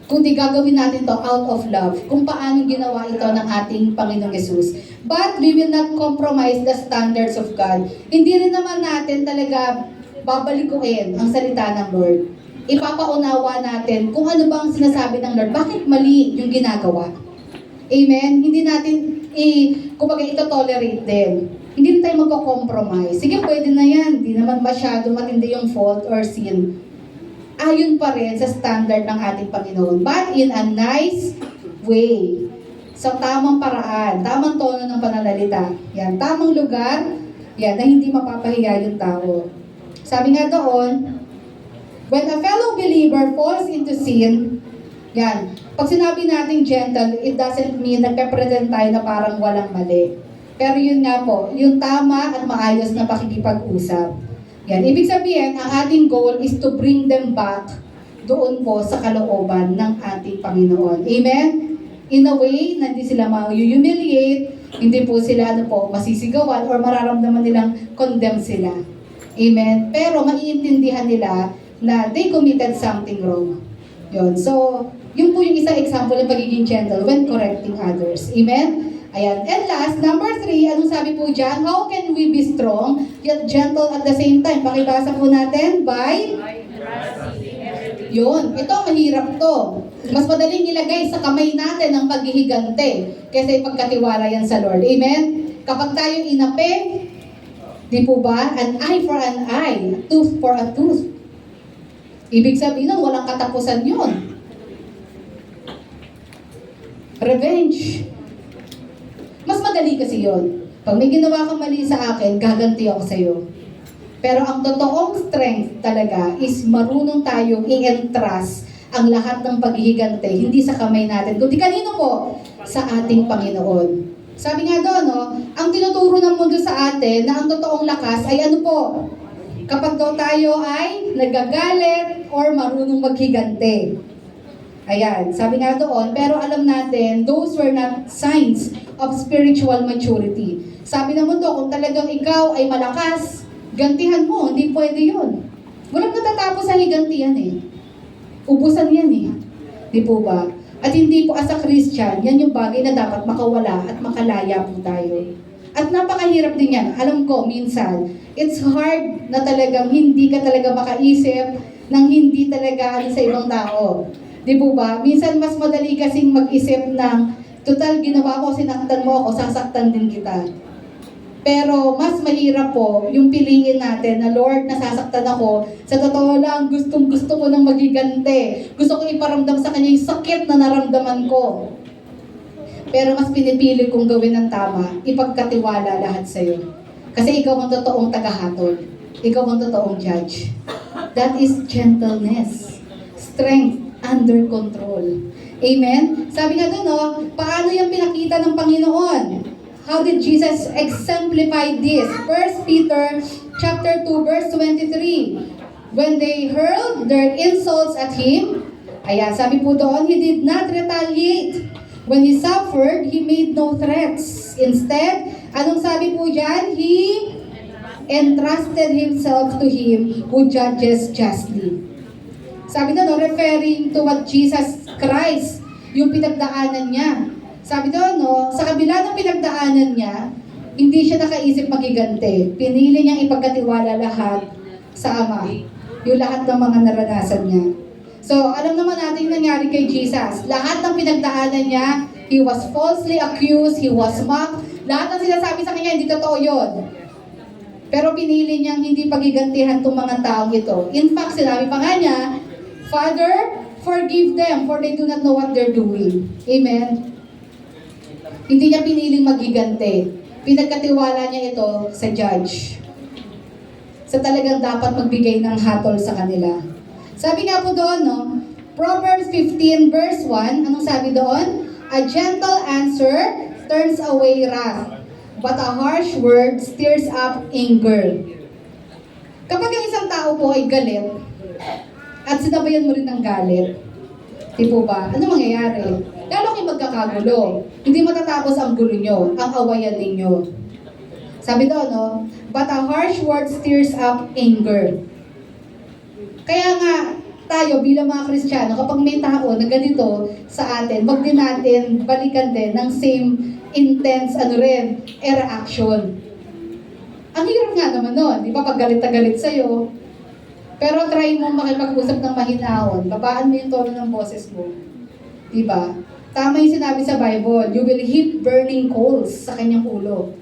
Kundi gagawin natin to out of love, kung paano ginawa ito ng ating Panginoong Yesus. But we will not compromise the standards of God. Hindi rin naman natin talaga babalikuin ang salita ng Lord. Ipapaunawa natin kung ano bang sinasabi ng Lord, bakit mali yung ginagawa. Amen? Hindi natin, kumbaga ito-tolerate din. Hindi rin tayo magko-compromise. Sige, pwede na yan. Hindi naman masyado matindi yung fault or sin. Ayon pa rin sa standard ng ating Panginoon. But in a nice way. Sa tamang paraan, tamang tono ng pananalita. Yan, tamang lugar, yan, na hindi mapapahiya yung tao. Sabi nga doon, when a fellow believer falls into sin, yan, pag sinabi natin gentle, it doesn't mean nagpe-pretend tayo na parang walang mali. Pero yun nga po, yung tama at maayos na pakikipag-usap. Yan, ibig sabihin, ang ating goal is to bring them back doon po sa kalooban ng ating Panginoon. Amen? In a way, na hindi sila ma-humiliate, hindi po sila masisigawan or mararamdaman nilang condemn sila. Amen? Pero maiintindihan nila na they committed something wrong. Yun. So, yun po yung isang example ng pagiging gentle when correcting others. Amen? Ayan. And last, number 3, anong sabi po dyan? How can we be strong yet gentle at the same time? Pakibasa po natin by yun. Ito, mahirap to. Mas madaling ilagay sa kamay natin ang paghihigante kaysa ipagkatiwala yan sa Lord. Amen? Kapag tayo inape, di po ba? An eye for an eye, a tooth for a tooth. Ibig sabihin nun, walang katapusan yun. Revenge. Mas madali kasi yun. Pag may ginawa kang mali sa akin, gaganti ako sa'yo. Pero ang totoong strength talaga is marunong tayong i-entrust ang lahat ng paghihigante, hindi sa kamay natin, kundi kanino po? Sa ating Panginoon. Sabi nga doon, no, ang tinuturo ng mundo sa atin na ang totoong lakas ay ano po? Kapag daw tayo ay nagagalit or marunong maghigante. Ayan, sabi nga doon, pero alam natin, those were not signs of spiritual maturity. Sabi ng mundo, kung talagang ikaw ay malakas, gantihan mo, hindi pwede yun. Walang natatapos sa higantihan eh. Ubusan yan eh. Di po ba? At hindi po as a Christian, yan yung bagay na dapat makawala at makalaya po tayo. At napakahirap din yan. Alam ko, minsan, it's hard na talagang hindi ka talaga makaisip ng hindi talaga sa ibang tao. Di po ba? Minsan mas madali kasing mag-isip ng, total ginawa ko, sinaktan mo ako, sasaktan din kita. Pero mas mahirap po yung piliin natin na Lord, nasasaktan ako. Sa totoo lang, gustong-gusto ko nang maghigante. Gusto ko iparamdam sa kanya yung sakit na naramdaman ko. Pero mas pinipili kong gawin ng tama, ipagkatiwala lahat sa'yo. Kasi ikaw ang totoong tagahatol. Ikaw ang totoong judge. That is gentleness. Strength under control. Amen? Sabi nga doon, no, paano yung pinakita ng Panginoon? How did Jesus exemplify this? 1 Peter chapter 2 verse 23. When they hurled their insults at him, ayan, sabi po doon, he did not retaliate. When he suffered, he made no threats. Instead, anong sabi po dyan? He entrusted himself to him who judges justly. Sabi doon, referring to what Jesus Christ, yung pinagdaanan niya. Sabi doon, no, sa kabila ng pinagdaanan niya, hindi siya nakaisip magigante. Pinili niyang ipagkatiwala lahat sa Ama. Yung lahat ng mga naranasan niya. So, alam naman natin yung nangyari kay Jesus. Lahat ng pinagdaanan niya, he was falsely accused, he was mocked. Lahat ng sinasabi sa kanya, hindi totoo yun. Pero pinili niyang hindi pagigantihan itong mga taong ito. In fact, sinabi pa nga niya, Father, forgive them, for they do not know what they're doing. Amen? Hindi niya piniling maghigante. Pinagkatiwala niya ito sa judge. Sa talagang dapat magbigay ng hatol sa kanila. Sabi nga po doon, no, Proverbs 15 verse 1, anong sabi doon? A gentle answer turns away wrath, but a harsh word stirs up anger. Kapag ang isang tao po ay galit, at sinabayan mo rin ng galit, di po ba? Ano mangyayari? Lalo kayo magkakagulo. Hindi matatapos ang gulo nyo, ang awayan ninyo. Sabi doon, no? But a harsh word stirs up anger. Kaya nga, tayo bilang mga Kristiyano, kapag may tao na ganito sa atin, wag din natin balikan din ng same intense, reaction. Ang hirap nga naman nun, di ba? Pag galit na galit sa'yo. Pero try mo makipag-usap ng mahinahon. Babaan mo yung tono ng boses mo. Di ba? Tama yung sinabi sa Bible, you will heap burning coals sa kanyang ulo.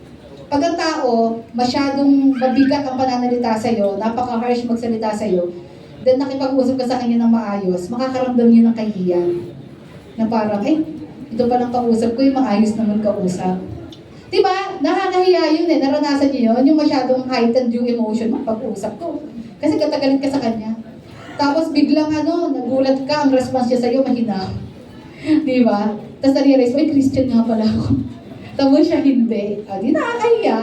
Pag ang tao, masyadong mabigat ang pananalita sa'yo, napaka-harsh magsalita sa'yo, then nakipag-usap ka sa kanya ng maayos, makakaramdam niyo ng kahihiyan. Na parang, ito palang kausap ko, yung maayos naman kausap. Diba? Nakakahiya yun eh. Naranasan niyo yun, yung masyadong heightened yung emotion mo pag-usap ko. Kasi katagalit ka sa kanya. Tapos biglang nagulat ka, ang response niya sa'yo, mahina. Diba? Tapos na-realize, Christian nga pala ako. Tapos siya hindi. Di nakakahiya.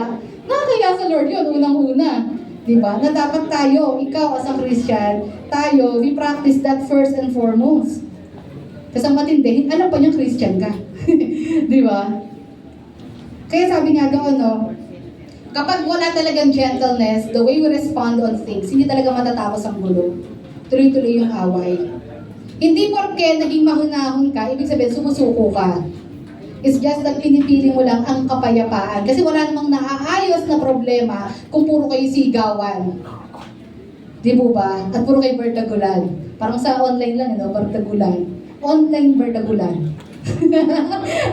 Nakakahiya sa Lord yun, unang-una. Diba? Na dapat tayo, ikaw as a Christian, tayo, we practice that first and foremost. Tapos ang matindi, alam pa niyang Christian ka. Diba? Kaya sabi nga doon, no, kapag wala talagang gentleness, the way we respond on things, hindi talaga matatapos ang gulo. Tuloy-tuloy yung away. Hindi porke naging mahunahon ka, ibig sabihin sumusuko ka. It's just that pinipili mo lang ang kapayapaan. Kasi wala namang naaayos na problema kung puro kayo sigawan. Di po ba? At puro kayo bardagulan. Parang sa online lang, bardagulan. Online bardagulan.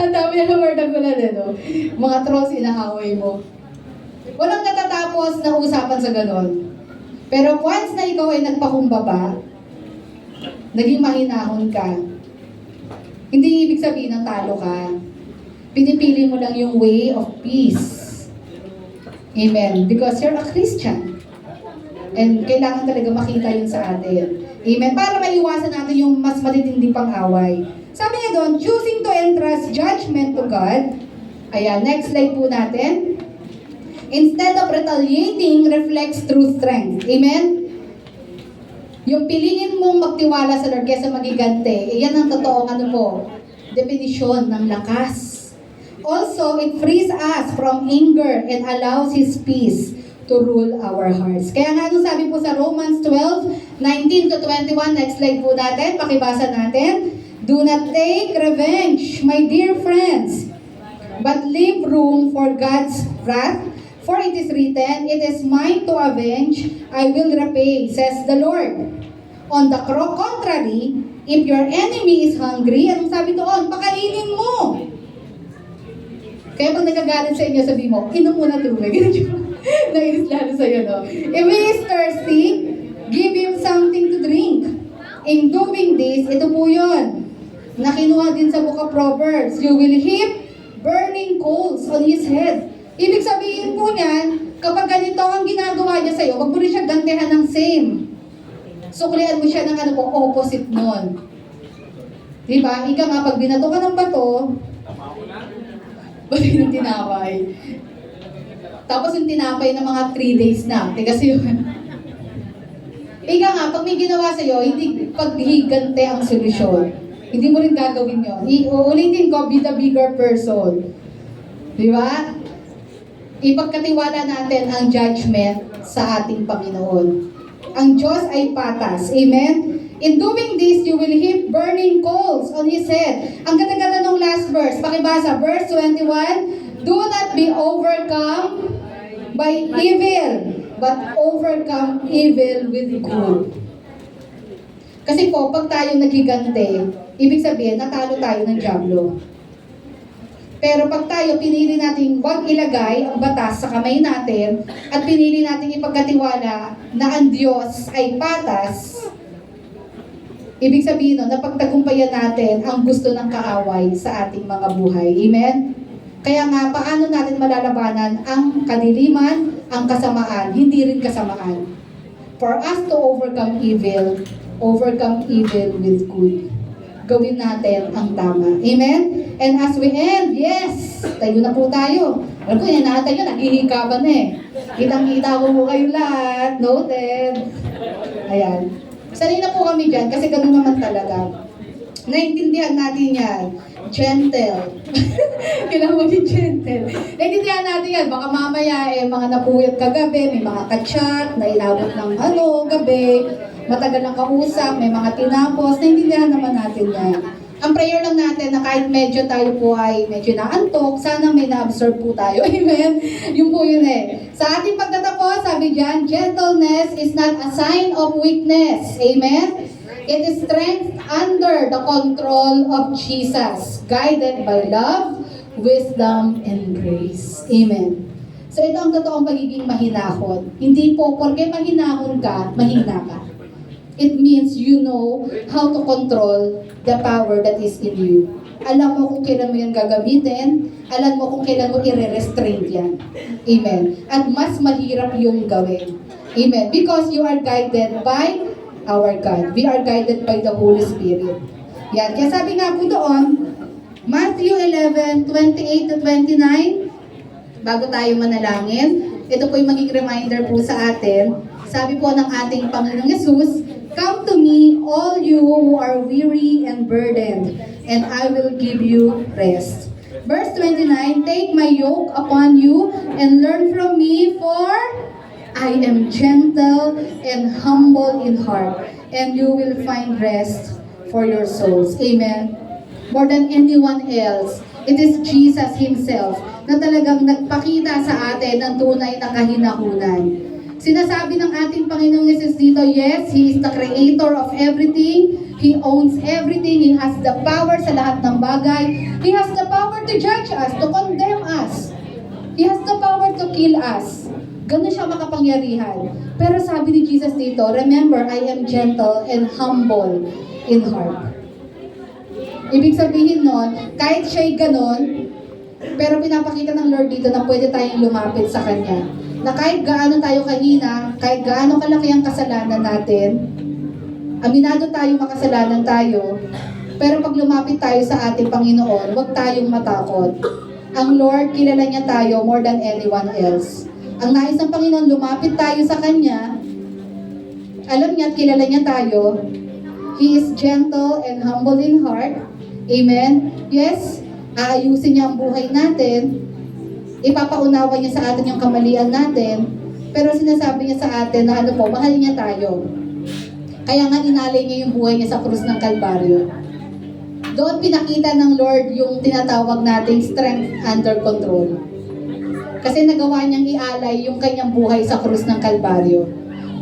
Ang dami na bardagulan, Mga trolls inaaway mo. Walang natatapos na usapan sa ganon. Pero once na ikaw ay nagpakumbaba, naging mahinahon ka, hindi ibig sabihin ng talo ka. Pinipili mo lang yung way of peace. Amen. Because you're a Christian. And kailangan talaga makita yun sa atin. Amen. Para maiwasan natin yung mas matitindi pang away. Sabi niya doon, choosing to entrust judgment to God. Ayan, next slide po natin. Instead of retaliating, reflects true strength. Amen? Yung piliin mong magtiwala sa Lord kaysa magigante, yan ang totoong definisyon ng lakas. Also, it frees us from anger and allows His peace to rule our hearts. Kaya nga, ano sabi po sa Romans 12:19 to 21, next slide po natin, pakibasa natin. Do not take revenge, my dear friends, but leave room for God's wrath. For it is written, it is mine to avenge, I will repay, says the Lord. On the contrary, if your enemy is hungry, anong sabi doon? Pakainin mo. Kaya pag nagagalit sa inyo, sabi mo, inom muna tubig. Nainis lalo sa'yo, no? If he is thirsty, give him something to drink. In doing this, ito po yun. Nakinuha din sa Book of Proverbs, you will heap burning coals on his head. Ibig sabihin po niyan, kapag ganito ang ginagawa niya sa'yo, wag mo rin siya gantihan ng same. Suklian mo siya ng opposite nun. Diba? Ika nga, pag binato ka ng bato, ba't yung tinapay? Tapos yung tinapay ng mga 3 days na. Kasi yun. Ika nga, pag may ginawa sa'yo, hindi paghigante ang solusyon. Hindi mo rin gagawin yun. Uulitin ko, be the bigger person. Diba? Ipagkatiwala natin ang judgment sa ating Panginoon. Ang Diyos ay patas. Amen? In doing this, you will heap burning coals on His head. Ang ganda-ganda ng last verse. Pakibasa, verse 21, do not be overcome by evil, but overcome evil with good. Kasi po, pag tayo naghigante, ibig sabihin, natalo tayo ng dyablo. Pero pag tayo pinili natin huwag ilagay ang batas sa kamay natin at pinili natin ipagkatiwala na ang Diyos ay patas, ibig sabihin nun, napagtagumpayan natin ang gusto ng kaaway sa ating mga buhay. Amen? Kaya nga, paano natin malalabanan ang kadiliman, ang kasamaan, hindi rin kasamaan. For us to overcome evil with good. Gawin natin ang tama. Amen? And as we end, yes, tayo na po tayo. Alam ko, yan na tayo, naghihikaban eh. Kitang-kita ko po kayo lahat. Noted. Ayan. Sanay na po kami dyan kasi ganun naman talaga. Naintindihan natin yan. Gentle. Kailangan maging gentle. Naintindihan natin yan. Baka mamaya mga napuyat kagabi, may mga kachat, nailabot ng gabi, matagal ng kausap, may mga tinapos, naintindihan naman natin yan. Ang prayer lang natin na kahit medyo tayo po ay medyo naantok, sana may na-absorb po tayo. Amen? Yun po yun eh. Sa ating pagtatapos, sabi dyan, gentleness is not a sign of weakness. Amen? It is strength under the control of Jesus, guided by love, wisdom, and grace. Amen. So ito ang totoong pagiging mahinahon. Hindi po, porque mahinahon ka, mahina ka. It means you know how to control the power that is in you. Alam mo kung kailan mo yan gagamitin, alam mo kung kailan mo i-restrain yan. Amen. At mas mahirap yung gawin. Amen. Because you are guided by our God. We are guided by the Holy Spirit. Yan. Kaya sabi nga po doon, Matthew 11:28 to 29, bago tayo manalangin, ito po yung maging reminder po sa atin. Sabi po ng ating Panginoong Yesus, come to me, all you who are weary and burdened, and I will give you rest. Verse 29, take my yoke upon you and learn from me, for I am gentle and humble in heart, and you will find rest for your souls. Amen. More than anyone else, it is Jesus Himself na talagang nagpakita sa atin ng tunay na kahinahunan. Sinasabi ng ating Panginoong Yesus dito, yes, He is the creator of everything. He owns everything. He has the power sa lahat ng bagay. He has the power to judge us, to condemn us. He has the power to kill us. Ganun siya makapangyarihan. Pero sabi ni Jesus dito, remember, I am gentle and humble in heart. Ibig sabihin nun, kahit siya'y ganon, pero pinapakita ng Lord dito na pwede tayong lumapit sa Kanya. Na kahit gaano tayo kahina, kahit gaano kalaki ang kasalanan natin, aminado tayo makasalanan tayo, pero pag lumapit tayo sa ating Panginoon, huwag tayong matakot. Ang Lord, kilala niya tayo more than anyone else. Ang nais ng Panginoon, lumapit tayo sa Kanya. Alam niya at kilala niya tayo. He is gentle and humble in heart. Amen? Yes, aayusin niya ang buhay natin. Ipapaunawa niya sa atin yung kamalian natin. Pero sinasabi niya sa atin na mahal niya tayo. Kaya nga inalay niya yung buhay niya sa krus ng Kalbaryo. Doon pinakita ng Lord yung tinatawag nating strength under control. Kasi nagawa niyang ialay yung kanyang buhay sa krus ng Kalbaryo.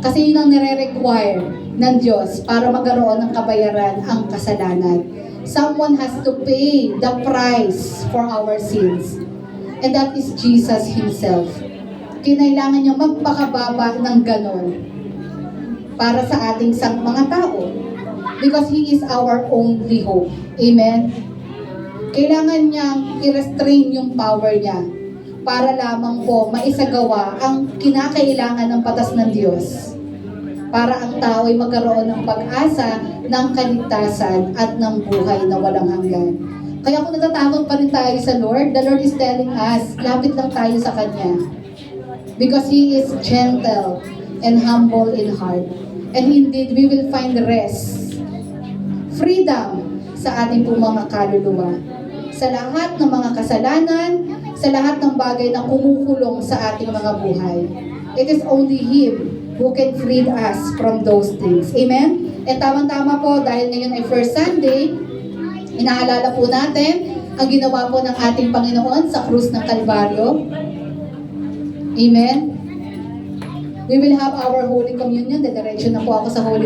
Kasi yun ang nire-require ng Diyos para magkaroon ng kabayaran ang kasalanan. Someone has to pay the price for our sins. And that is Jesus Himself. Kinailangan niya magpakababa ng ganon para sa ating mga tao. Because He is our only hope. Amen? Kailangan niyang i-restrain yung power niya para lamang po maisagawa ang kinakailangan ng patas ng Diyos para ang tao ay magkaroon ng pag-asa ng kaligtasan at ng buhay na walang hanggan. Kaya kung natatakot pa rin tayo sa Lord, the Lord is telling us, lapit lang tayo sa Kanya. Because He is gentle and humble in heart. And indeed, we will find rest, freedom sa ating pong mga kaluluwa. Sa lahat ng mga kasalanan, sa lahat ng bagay na kumukulong sa ating mga buhay. It is only Him who can free us from those things. Amen? At tamang-tama po, dahil ngayon ay First Sunday, inaalala po natin ang ginawa po ng ating Panginoon sa krus ng Kalbaryo. Amen? We will have our Holy Communion. Dediretso na po ako sa Holy